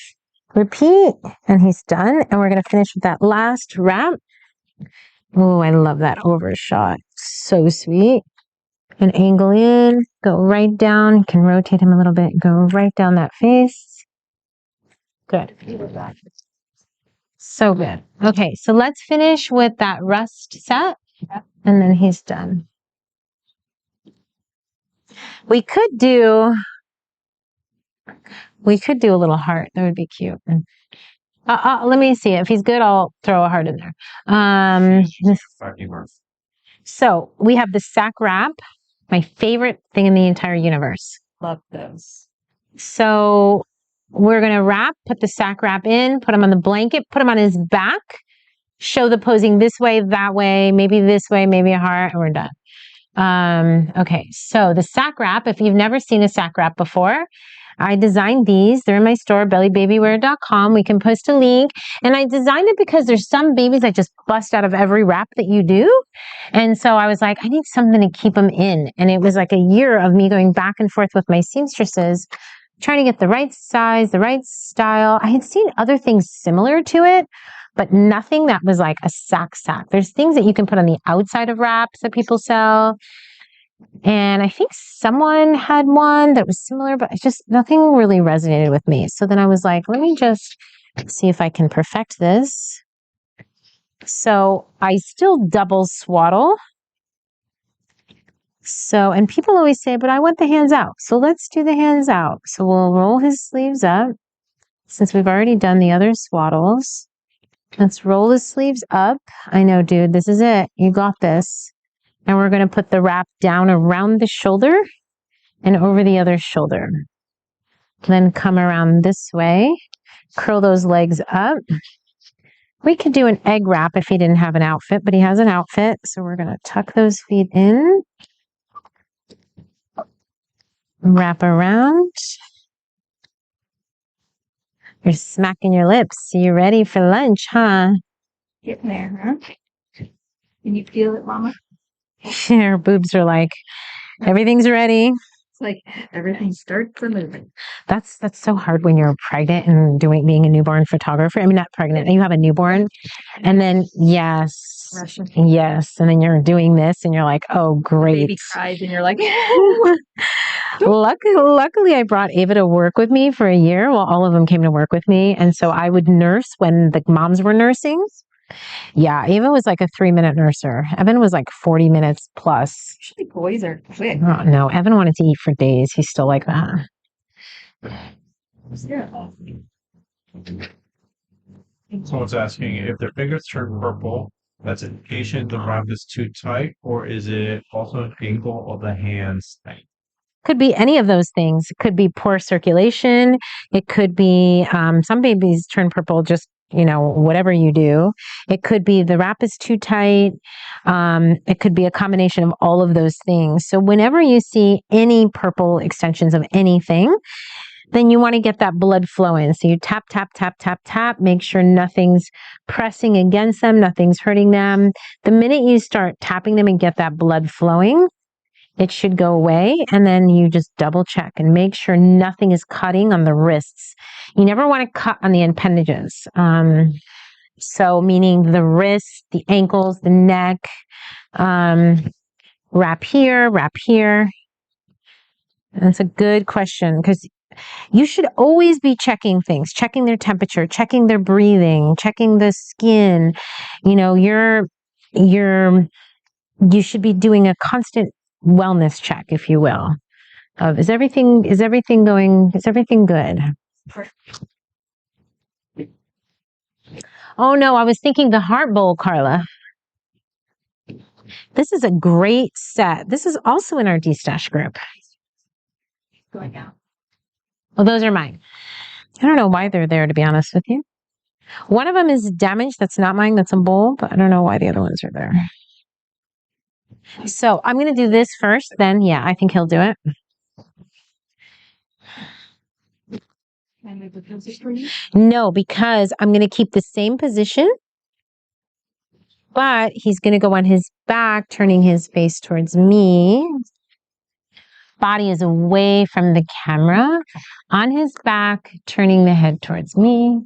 Repeat. And he's done. And we're going to finish with that last wrap. Oh, I love that overshot. So sweet. And angle in, go right down. You can rotate him a little bit. Go right down that face. Good. So good. Okay, so let's finish with that rust set. And then he's done. We could do a little heart. That would be cute. Let me see. If he's good, I'll throw a heart in there. So we have the sack wrap. My favorite thing in the entire universe. Love those. So we're going to wrap, put the sack wrap in, put him on the blanket, put him on his back, show the posing this way, that way, maybe this way, maybe a heart, and we're done. Okay, so the sack wrap, if you've never seen a sack wrap before, I designed these. They're in my store, bellybabywear.com. We can post a link. And I designed it because there's some babies that just bust out of every wrap that you do. And so I was like, I need something to keep them in. And it was like a year of me going back and forth with my seamstresses, trying to get the right size, the right style. I had seen other things similar to it, but nothing that was like a sack. There's things that you can put on the outside of wraps that people sell. And I think someone had one that was similar, but it's just nothing really resonated with me. So then I was like, let me just see if I can perfect this. So I still double swaddle. So, and people always say, but I want the hands out. So let's do the hands out. So we'll roll his sleeves up since we've already done the other swaddles. Let's roll the sleeves up. I know, dude, this is it. You got this. And we're going to put the wrap down around the shoulder and over the other shoulder. Then come around this way. Curl those legs up. We could do an egg wrap if he didn't have an outfit, but he has an outfit. So we're going to tuck those feet in. Wrap around. You're smacking your lips. You ready for lunch, huh? Getting there, huh? Can you feel it, Mama? Her boobs are like, everything's ready. It's like everything starts moving. That's so hard when you're pregnant and being a newborn photographer. I mean, not pregnant, you have a newborn. And then, yes. And then you're doing this and you're like, oh, great. The baby cries and you're like, Luckily, I brought Ava to work with me for a year. Well, all of them came to work with me. And so I would nurse when the moms were nursing. Yeah, Ava was like a 3-minute nurser. Evan was like 40 minutes plus. Usually boys are quick. Oh, no, Evan wanted to eat for days. He's still like that. Someone's asking if their fingers turn purple, that's an indication the wrap is too tight, or is it also an angle of the hands thing? Could be any of those things. It could be poor circulation. It could be some babies turn purple just, whatever you do. It could be the wrap is too tight. It could be a combination of all of those things. So whenever you see any purple extensions of anything, then you want to get that blood flowing. So you tap, tap, tap, tap, tap. Make sure nothing's pressing against them. Nothing's hurting them. The minute you start tapping them and get that blood flowing, it should go away. And then you just double check and make sure nothing is cutting on the wrists. You never want to cut on the appendages. So meaning the wrists, the ankles, the neck, wrap here, wrap here. That's a good question, because you should always be checking things, checking their temperature, checking their breathing, checking the skin. You know, you should be doing a constant wellness check, if you will. Of is everything good? Oh no, I was thinking the heart bowl, Carla. This is a great set. This is also in our D-Stash group. Going out. Well, those are mine. I don't know why they're there, to be honest with you. One of them is damaged. That's not mine. That's a bowl, but I don't know why the other ones are there. So I'm going to do this first. Then, yeah, I think he'll do it. No, because I'm going to keep the same position, but he's going to go on his back, turning his face towards me. Body is away from the camera. On his back, turning the head towards me.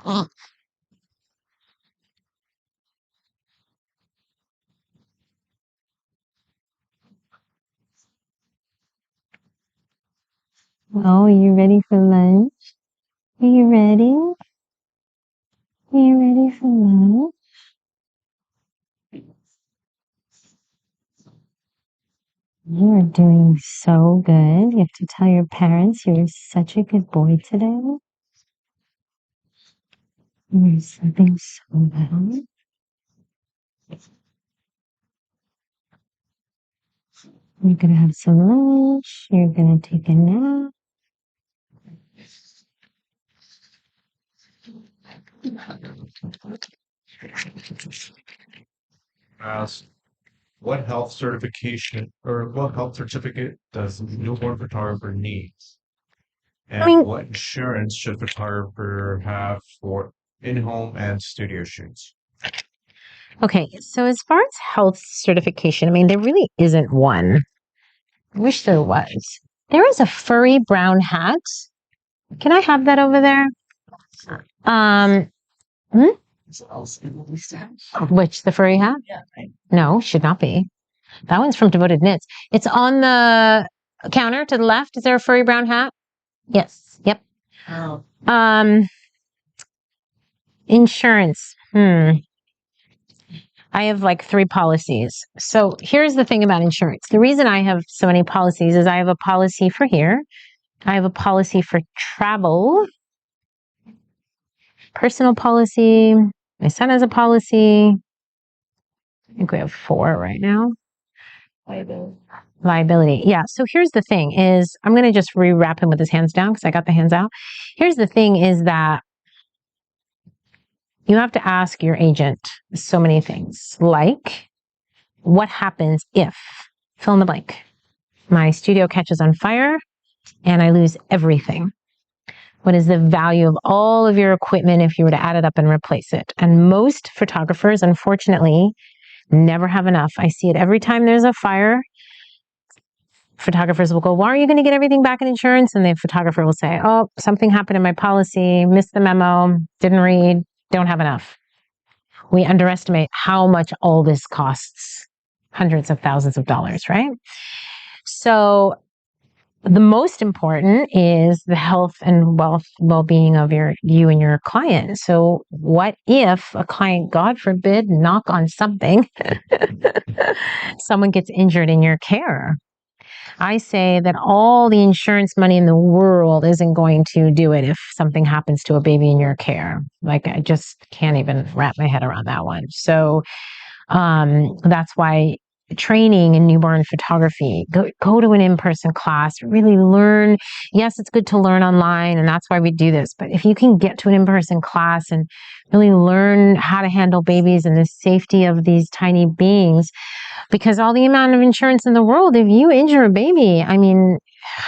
Oh, are you ready for lunch? Are you ready? Are you ready for lunch? You are doing so good. You have to tell your parents you were such a good boy today. You're sleeping so well. You're gonna have some lunch. You're gonna take a nap. Ask, what health certification or what health certificate does a newborn photographer need? And what insurance should photographer have for in-home and studio shoots? Okay, so as far as health certification, I mean, there really isn't one. I wish there was. There is a furry brown hat. Can I have that over there? Which, the furry hat? Yeah, right. No, should not be. That one's from Devoted Knits. It's on the counter to the left. Is there a furry brown hat? Yes. Yep. Oh. Insurance. I have like 3 policies. So here's the thing about insurance. The reason I have so many policies is I have a policy for here. I have a policy for travel. Personal policy. My son has a policy. I think we have 4 right now. Liability. Yeah. So here's the thing is I'm going to just rewrap him with his hands down because I got the hands out. Here's the thing is that you have to ask your agent so many things, like what happens if, fill in the blank, my studio catches on fire and I lose everything. What is the value of all of your equipment if you were to add it up and replace it? And most photographers, unfortunately, never have enough. I see it every time there's a fire. Photographers will go, well, are you going to get everything back in insurance? And the photographer will say, oh, something happened in my policy, missed the memo, didn't read, don't have enough. We underestimate how much all this costs. Hundreds of thousands of dollars, right? So the most important is the health and well-being of you and your client. So what if a client, God forbid, knock on something, someone gets injured in your care? I say that all the insurance money in the world isn't going to do it if something happens to a baby in your care. Like, I just can't even wrap my head around that one. So that's why training in newborn photography, go to an in-person class, really learn. Yes, it's good to learn online, and that's why we do this. But if you can get to an in-person class and really learn how to handle babies and the safety of these tiny beings, because all the amount of insurance in the world, if you injure a baby, I mean,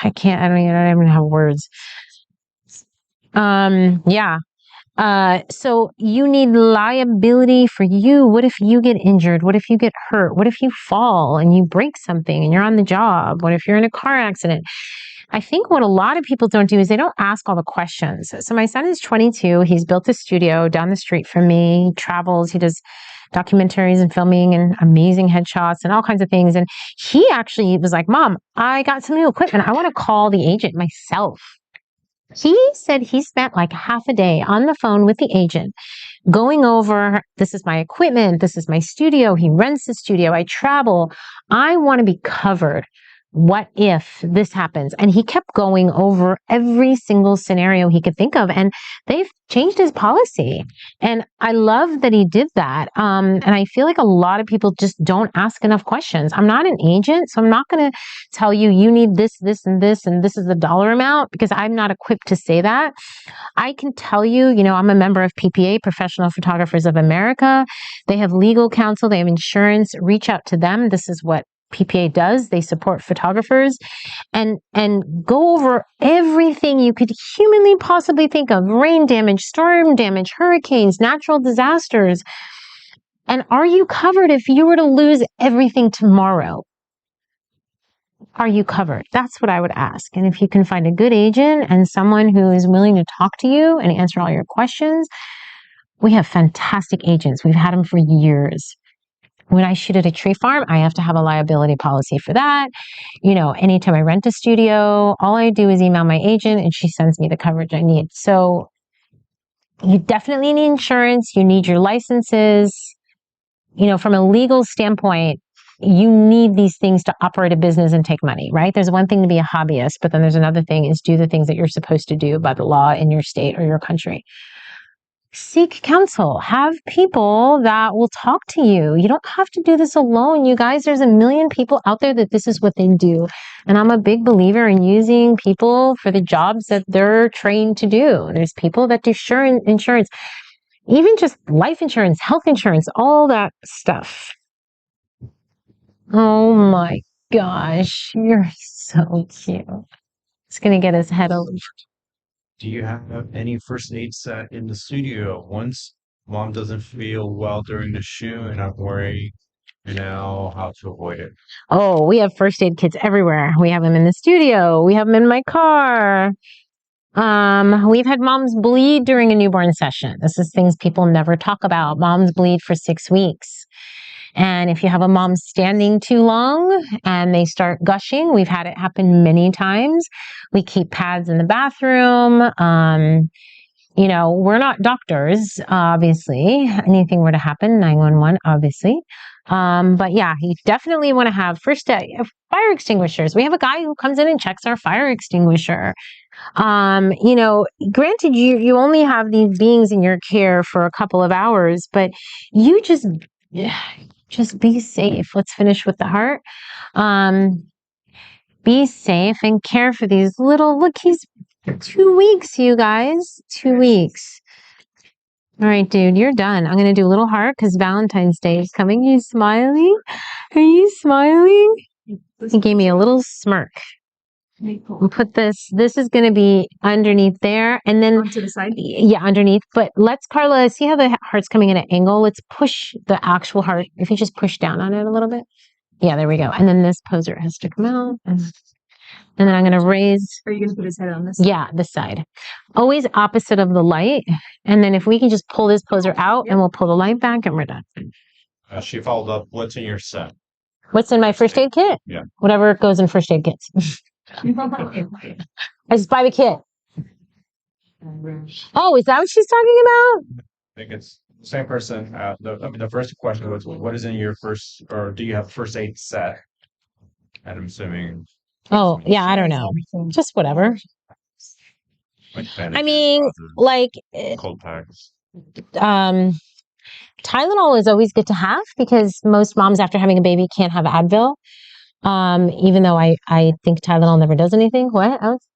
I don't even have words. Yeah. So you need liability for you. What if you get injured? What if you get hurt? What if you fall and you break something and you're on the job? What if you're in a car accident? I think what a lot of people don't do is they don't ask all the questions. So my son is 22. He's built a studio down the street from me. He travels. He does documentaries and filming and amazing headshots and all kinds of things. And he actually was like, Mom, I got some new equipment. I want to call the agent myself. He said he spent like half a day on the phone with the agent going over, this is my equipment, this is my studio, he rents the studio, I travel, I want to be covered. What if this happens? And he kept going over every single scenario he could think of, and they've changed his policy. And I love that he did that. And I feel like a lot of people just don't ask enough questions. I'm not an agent, so I'm not going to tell you, you need this, this, and this, and this is the dollar amount, because I'm not equipped to say that. I can tell you, I'm a member of PPA, Professional Photographers of America. They have legal counsel, they have insurance. Reach out to them. This is what PPA does. They support photographers and go over everything you could humanly possibly think of: rain damage, storm damage, hurricanes, natural disasters. And are you covered if you were to lose everything tomorrow? Are you covered? That's what I would ask. And if you can find a good agent and someone who is willing to talk to you and answer all your questions, we have fantastic agents. We've had them for years. When I shoot at a tree farm, I have to have a liability policy for that. Anytime I rent a studio, all I do is email my agent and she sends me the coverage I need. So you definitely need insurance. You need your licenses. From a legal standpoint, you need these things to operate a business and take money, right? There's one thing to be a hobbyist, but then there's another thing is do the things that you're supposed to do by the law in your state or your country. Seek counsel. Have people that will talk to you. You don't have to do this alone. You guys, there's a million people out there that this is what they do. And I'm a big believer in using people for the jobs that they're trained to do. There's people that do insurance, even just life insurance, health insurance, all that stuff. Oh my gosh, you're so cute. It's going to get his head over. Do you have any first aid set in the studio once mom doesn't feel well during the shoot and I'm worried how to avoid it? Oh, we have first aid kits everywhere. We have them in the studio. We have them in my car. We've had moms bleed during a newborn session. This is things people never talk about. Moms bleed for 6 weeks. And if you have a mom standing too long and they start gushing, we've had it happen many times. We keep pads in the bathroom. We're not doctors, obviously. Anything were to happen, 911, obviously. But yeah, you definitely want to have first aid, fire extinguishers. We have a guy who comes in and checks our fire extinguisher. Granted, you only have these beings in your care for a couple of hours, but you just be safe. Let's finish with the heart. Be safe and care for these look, he's 2 weeks, you guys. 2 weeks. All right, dude, you're done. I'm going to do a little heart because Valentine's Day is coming. Are you smiling? Are you smiling? He gave me a little smirk. We'll put this is going to be underneath there. And then to the side? Yeah, underneath. But Carla, see how the heart's coming in at an angle? Let's push the actual heart. If you just push down on it a little bit. Yeah, there we go. And then this poser has to come out. And then I'm going to raise. Are you going to put his head on this? Yeah, this side. Always opposite of the light. And then if we can just pull this poser out and we'll pull the light back and we're done. She followed up, what's in your set? What's in my first aid kit? Yeah. Whatever goes in first aid kits. I just buy the kit. Oh, is that what she's talking about? I think it's the same person. The first question was, what is in your first, or do you have first aid set? And I'm assuming. Oh, yeah, I don't know. Just whatever. I mean, Cold packs. Tylenol is always good to have because most moms after having a baby can't have Advil. Even though I think Tylenol never does anything. What, Alex?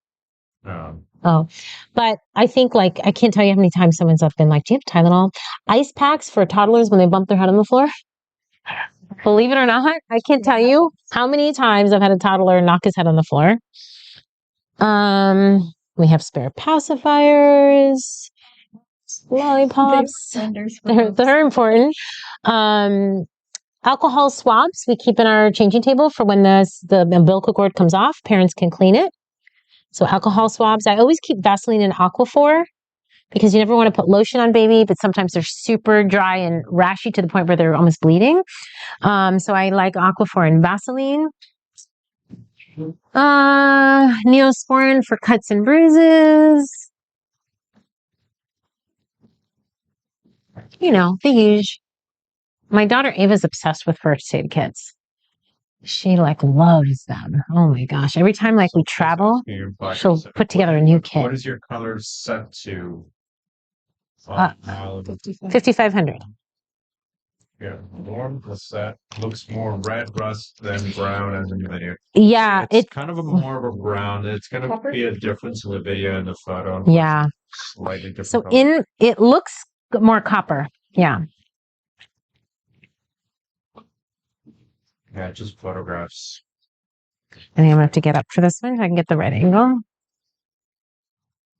Oh, but I think I can't tell you how many times someone's been like, do you have Tylenol? Ice packs for toddlers when they bump their head on the floor. Believe it or not, I can't tell you how many times I've had a toddler knock his head on the floor. We have spare pacifiers. lollipops. They're important. Alcohol swabs we keep in our changing table for when the umbilical cord comes off. Parents can clean it. So alcohol swabs. I always keep Vaseline and Aquaphor because you never want to put lotion on baby, but sometimes they're super dry and rashy to the point where they're almost bleeding. So I like Aquaphor and Vaseline. Neosporin for cuts and bruises. You know, the usual. My daughter Ava's obsessed with first aid kits. She like loves them. Oh my gosh. Every time like we travel, she'll put together a new kit. What is your color set to? 5,500. Yeah, Norm the set looks more red rust than brown as in the video. Yeah, it's kind of more of a brown. It's gonna be a difference in the video and the photo. Yeah. Slightly different. So color. it looks more copper. Yeah. Yeah, just photographs. I think I'm gonna have to get up for this one so I can get the right angle.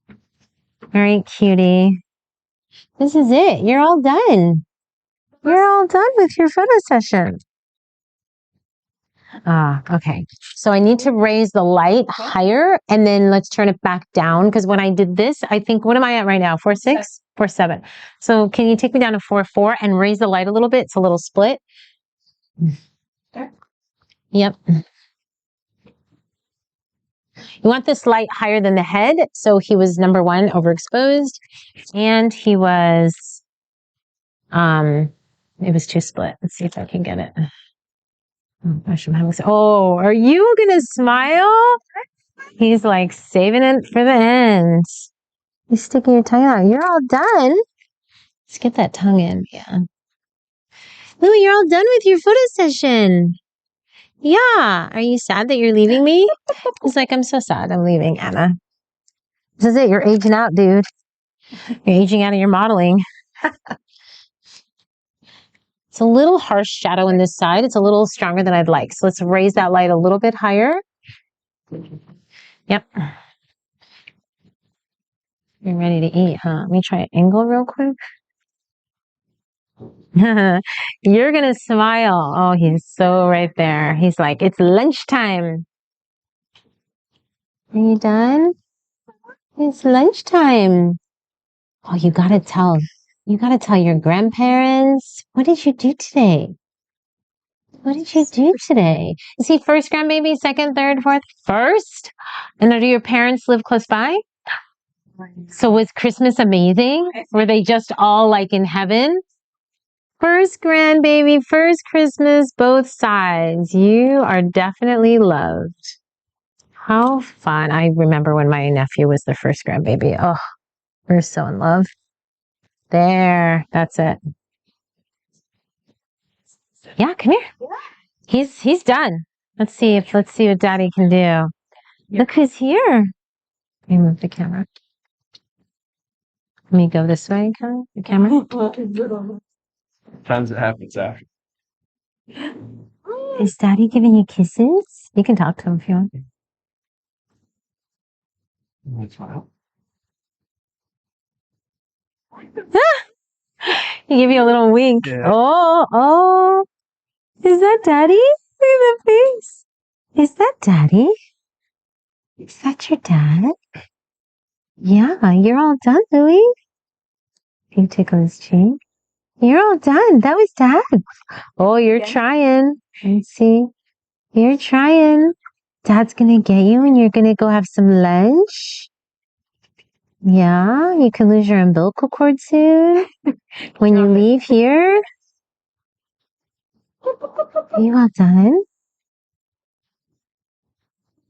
All right, cutie. This is it. You're all done. You're all done with your photo session. Okay. So I need to raise the light higher and then let's turn it back down because when I did this, I think, what am I at right now? 4.6? 4.7. So can you take me down to 4.4 and raise the light a little bit? It's a little split. Yep. You want this light higher than the head. So he was number 1, overexposed, and he was, it was too split. Let's see if I can get it. Oh gosh, I'm having, oh, are you gonna smile? He's like saving it for the end. You're sticking your tongue out. You're all done. Let's get that tongue in. Yeah. Louie, you're all done with your photo session. Yeah. Are you sad that you're leaving me? He's like, I'm so sad I'm leaving, Anna. This is it. You're aging out, dude. You're aging out of your modeling. It's a little harsh shadow on this side. It's a little stronger than I'd like. So let's raise that light a little bit higher. Yep. You're ready to eat, huh? Let me try an angle real quick. You're going to smile. Oh, he's so right there. He's like, it's lunchtime. Are you done? It's lunchtime. Oh, you got to tell. You got to tell your grandparents. What did you do today? What did you do today? Is he first grandbaby, second, third, fourth? First? And do your parents live close by? So was Christmas amazing? Were they just all like in heaven? First grandbaby, first Christmas, both sides. You are definitely loved. How fun. I remember when my nephew was the first grandbaby. Oh, we're so in love. There, that's it. Yeah, come here. He's done. Let's see what Daddy can do. Look who's here. Let me move the camera. Let me go this way, the camera. Sometimes it happens after. Is Daddy giving you kisses? You can talk to him if you want. Smile. He gave you a little wink. Yeah. Oh. Is that Daddy? Look at the face. Is that Daddy? Is that your dad? Yeah, you're all done, Louie. Can you tickle his cheek? You're all done. That was Dad. Oh, you're trying. Let's see. You're trying. Dad's gonna get you and you're gonna go have some lunch. Yeah, you can lose your umbilical cord soon. When you leave here. Are you all done?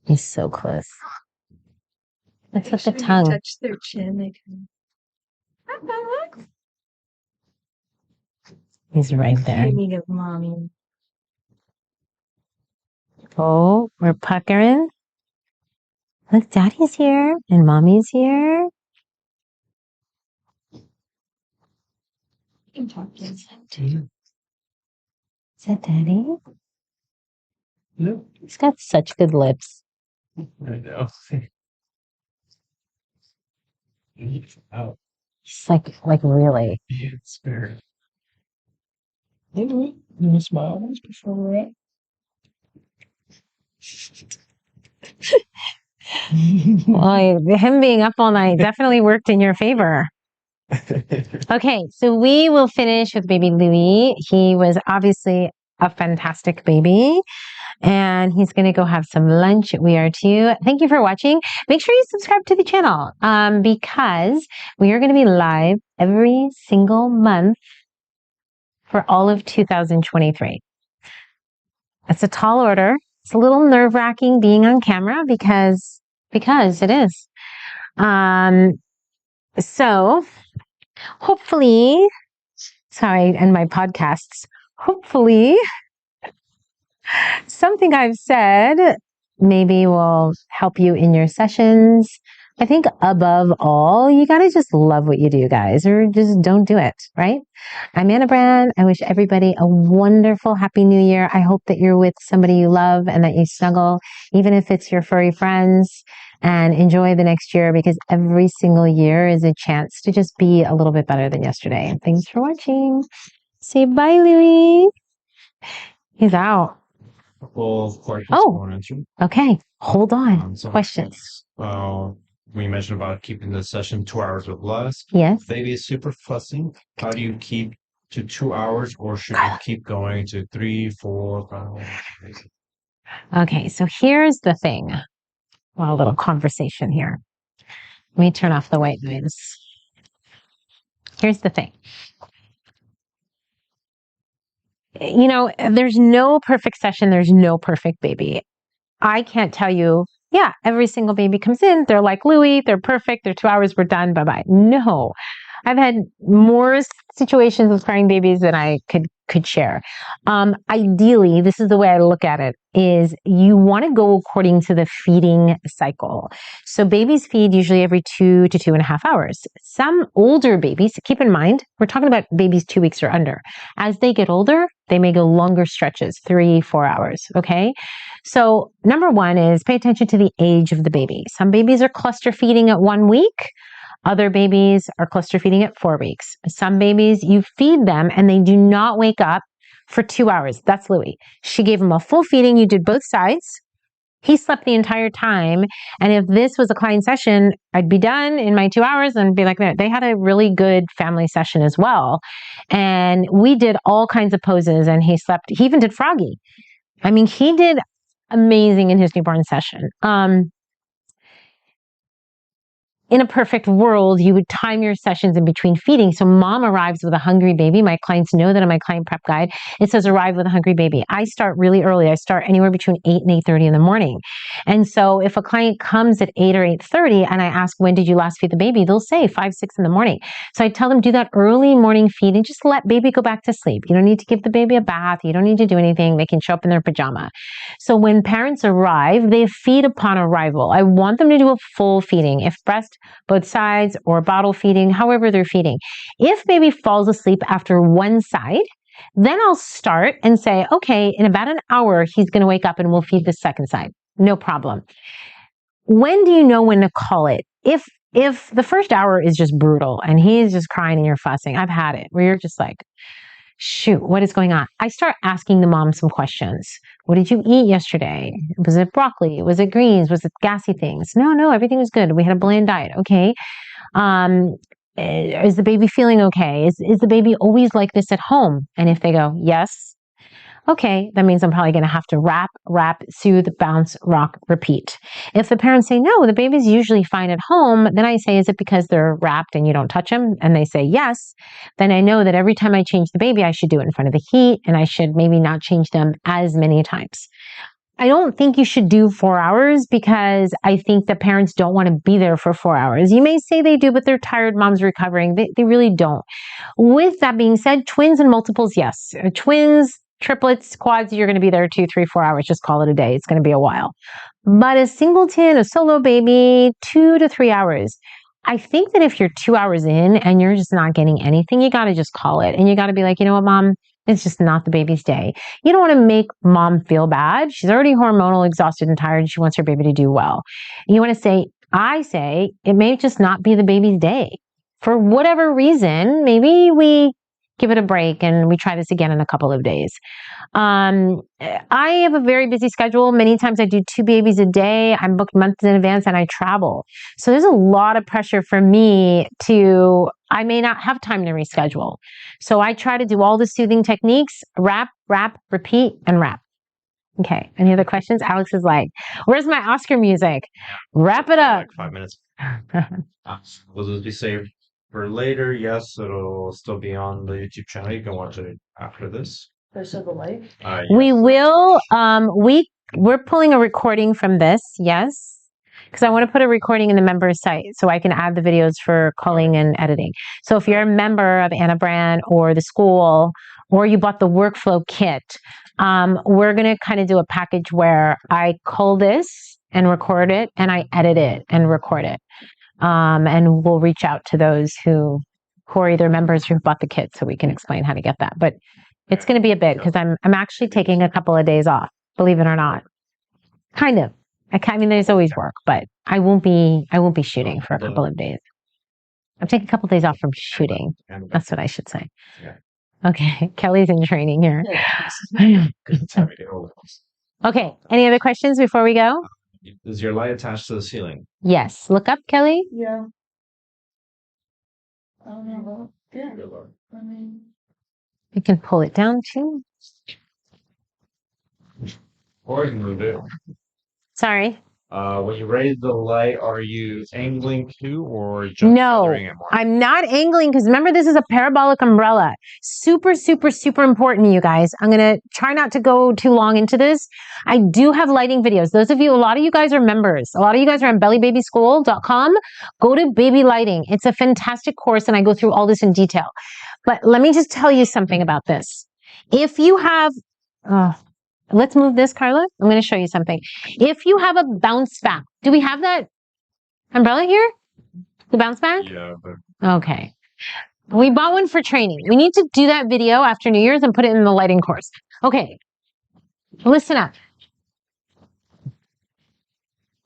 He's so close. Let's with the tongue. Touch their chin. They can. He's right there. Speaking of mommy. Oh, we're puckering. Look, Daddy's here and Mommy's here. You can talk to him. Is that Daddy? No. He's got such good lips. I know. Out. He's like really. Yeah, it's very. You smile once before we're Well, him being up all night definitely worked in your favor. Okay, so we will finish with baby Louis. He was obviously a fantastic baby, and he's going to go have some lunch. We are too. Thank you for watching. Make sure you subscribe to the channel because we are going to be live every single month for all of 2023. It's a tall order. It's a little nerve-wracking being on camera because it is. So hopefully, sorry, and my podcasts, hopefully something I've said maybe will help you in your sessions. I think above all, you got to just love what you do, guys, or just don't do it, right? I'm Anna Brandt. I wish everybody a wonderful, happy new year. I hope that you're with somebody you love and that you snuggle, even if it's your furry friends, and enjoy the next year because every single year is a chance to just be a little bit better than yesterday. Thanks for watching. Say bye, Louie. He's out. Well, questions Oh, answer. okay. Hold on. So Questions. we mentioned about keeping the session 2 hours or less. Yes. Baby is super fussy. How do you keep to 2 hours, or should you keep going to 3, 4, 5? Okay, so here's the thing. Well, a little conversation here. Let me turn off the white noise. Here's the thing. You know, there's no perfect session. There's no perfect baby. I can't tell you, yeah, every single baby comes in. They're like Louie. They're perfect. They're 2 hours. We're done. Bye-bye. No. I've had more situations with crying babies than I could share. Ideally, this is the way I look at it, is you want to go according to the feeding cycle. So babies feed usually every 2 to 2.5 hours. Some older babies, keep in mind, we're talking about babies 2 weeks or under. As they get older, they may go longer stretches, 3, 4 hours, okay? So number one is pay attention to the age of the baby. Some babies are cluster feeding at 1 week. Other babies are cluster feeding at 4 weeks. Some babies, you feed them and they do not wake up for 2 hours. That's Louie. She gave him a full feeding. You did both sides. He slept the entire time. And if this was a client session, I'd be done in my 2 hours and be like, they had a really good family session as well. And we did all kinds of poses and he slept. He even did froggy. I mean, he did amazing in his newborn session. In a perfect world, you would time your sessions in between feeding. So mom arrives with a hungry baby. My clients know that in my client prep guide, it says arrive with a hungry baby. I start really early. I start anywhere between 8 and 8:30 in the morning. And so if a client comes at 8 or 8:30 and I ask, when did you last feed the baby? They'll say 5, 6 in the morning. So I tell them, do that early morning feed and just let baby go back to sleep. You don't need to give the baby a bath. You don't need to do anything. They can show up in their pajama. So when parents arrive, they feed upon arrival. I want them to do a full feeding. If breast, both sides, or bottle feeding, however they're feeding. If baby falls asleep after one side, then I'll start and say, okay, in about an hour, he's going to wake up and we'll feed the second side. No problem. When do you know when to call it? If the first hour is just brutal and he's just crying and you're fussing, I've had it where you're just like, shoot, what is going on? I start asking the mom some questions. What did you eat yesterday? Was it broccoli? Was it greens? Was it gassy things? No, everything was good. We had a bland diet. Okay. Is the baby feeling okay? Is the baby always like this at home? And if they go, yes, okay, that means I'm probably going to have to wrap, soothe, bounce, rock, repeat. If the parents say, no, the baby's usually fine at home, then I say, is it because they're wrapped and you don't touch them? And they say, yes. Then I know that every time I change the baby, I should do it in front of the heat and I should maybe not change them as many times. I don't think you should do 4 hours because I think the parents don't want to be there for 4 hours. You may say they do, but they're tired, mom's recovering. They really don't. With that being said, twins and multiples, yes. Twins, triplets, quads, you're going to be there 2, 3, 4 hours. Just call it a day. It's going to be a while. But a singleton, a solo baby, 2 to 3 hours. I think that if you're 2 hours in and you're just not getting anything, you got to just call it. And you got to be like, you know what, mom? It's just not the baby's day. You don't want to make mom feel bad. She's already hormonal, exhausted, and tired, and she wants her baby to do well. You want to say, I say, it may just not be the baby's day. for whatever reason, maybe we give it a break and we try this again in a couple of days. I have a very busy schedule. Many times I do 2 babies a day. I'm booked months in advance and I travel. So there's a lot of pressure for me I may not have time to reschedule. So I try to do all the soothing techniques, wrap, repeat, and wrap. Okay. Any other questions? Alex is like, where's my Oscar music? Wrap it up. Like 5 minutes. Will this be saved for later? Yes, it'll still be on the YouTube channel. You can watch it after this. There's the light. Yes. We will. We're pulling a recording from this. Yes. Because I want to put a recording in the members site so I can add the videos for culling and editing. So if you're a member of Anna Brandt or the school, or you bought the workflow kit, we're going to kind of do a package where I cull this and record it, and I edit it and record it. And we'll reach out to those who are either members or who bought the kit so we can explain how to get that. But it's going to be a bit because I'm actually taking a couple of days off, believe it or not. Kind of. I mean, there's always work, but I won't be shooting for a couple of days. I'm taking a couple of days off from shooting. That's what I should say. Okay. Kelly's in training here. Okay. Any other questions before we go? Is your light attached to the ceiling? Yes. Look up, Kelly. Yeah. I don't know. Yeah. I mean, You can pull it down too. Or you can move it. Sorry. When you raise the light, are you angling too, or just No, feathering it more? I'm not angling because remember, this is a parabolic umbrella. Super, super, super important, you guys. I'm going to try not to go too long into this. I do have lighting videos. A lot of you guys are members. A lot of you guys are on bellybabyschool.com. Go to baby lighting. It's a fantastic course and I go through all this in detail. But let me just tell you something about this. If you have, let's move this, Carla. I'm going to show you something. If you have a bounce back, do we have that umbrella here? The bounce back? Yeah, but Okay. We bought one for training. We need to do that video after New Year's and put it in the lighting course. Okay. Listen up.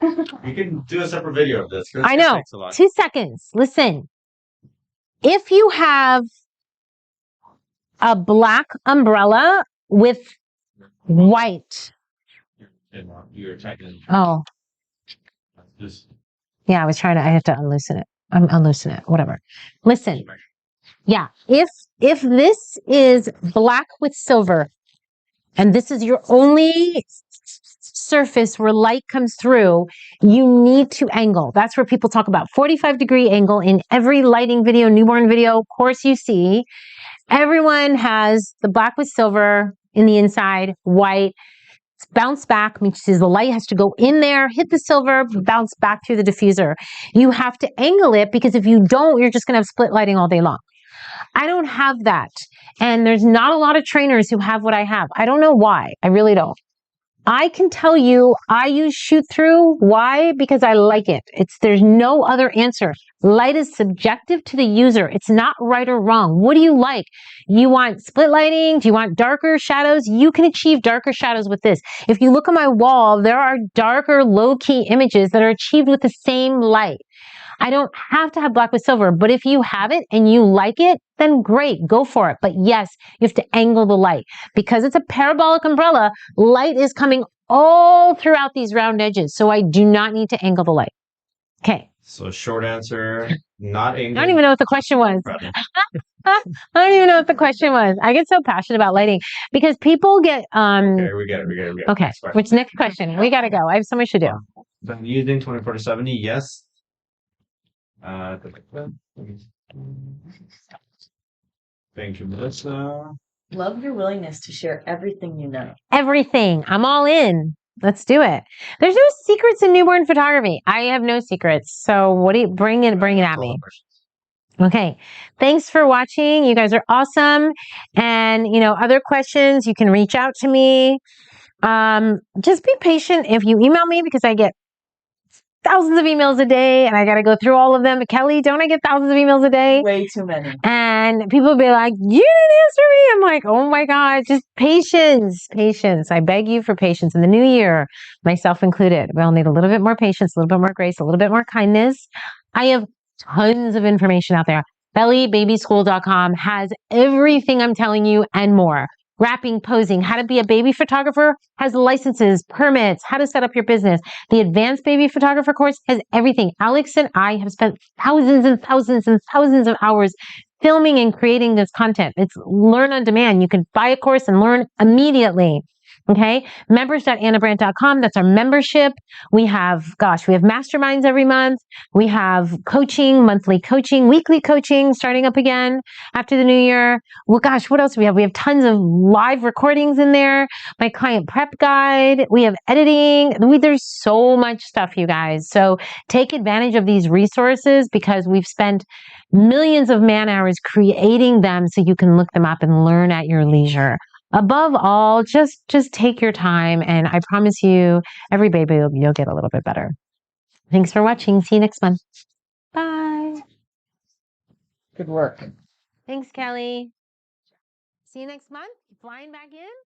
you can do a separate video of this. I know. 2 seconds. Listen. If you have a black umbrella with white. You're checking. Oh. Just Yeah, I have to unloosen it. Unloosen it, whatever. Listen. Yeah, if this is black with silver and this is your only surface where light comes through, you need to angle. That's where people talk about 45-degree angle in every lighting video, newborn video course you see. Everyone has the black with silver in the inside, white. It's bounce back, which means the light has to go in there, hit the silver, bounce back through the diffuser. You have to angle it because if you don't, you're just going to have split lighting all day long. I don't have that. And there's not a lot of trainers who have what I have. I don't know why. I really don't. I can tell you I use shoot through. Why? Because I like it. There's no other answer. Light is subjective to the user. It's not right or wrong. What do you like? You want split lighting? Do you want darker shadows? You can achieve darker shadows with this. If you look at my wall, there are darker low-key images that are achieved with the same light. I don't have to have black with silver, but if you have it and you like it, then great, go for it. But yes, you have to angle the light. Because it's a parabolic umbrella, light is coming all throughout these round edges. So I do not need to angle the light. Okay. So short answer, not angling. I don't even know what the question was. I don't even know what the question was. I get so passionate about lighting because people get Okay, we get it. Okay, next question? We gotta go. I have so much to do. Been using 24-70, yes. Thank you, Melissa. love your willingness to share everything you know. Everything. I'm all in. Let's do it. There's no secrets in newborn photography. I have no secrets. So what do you bring it at me? Okay. Thanks for watching. You guys are awesome. And other questions, you can reach out to me. Just be patient if you email me because I get thousands of emails a day and I got to go through all of them. Kelly, don't I get thousands of emails a day? Way too many. And people will be like, you didn't answer me. I'm like, oh my God, just patience. I beg you for patience in the new year, myself included. We'll need a little bit more patience, a little bit more grace, a little bit more kindness. I have tons of information out there. BellyBabySchool.com has everything I'm telling you and more. Wrapping, posing, how to be a baby photographer, has licenses, permits, how to set up your business. The advanced baby photographer course has everything. Alex and I have spent thousands and thousands and thousands of hours filming and creating this content. It's learn on demand. You can buy a course and learn immediately. Okay. Members.annabrandt.com. That's our membership. We have masterminds every month. We have coaching, monthly coaching, weekly coaching starting up again after the new year. Well, gosh, what else do we have? We have tons of live recordings in there. My client prep guide. We have editing. There's so much stuff, you guys. So take advantage of these resources because we've spent millions of man hours creating them so you can look them up and learn at your leisure. Above all, just take your time, and I promise you, every baby you'll get a little bit better. Thanks for watching. See you next month. Bye. Good work. Thanks, Kelly. See you next month. Flying back in.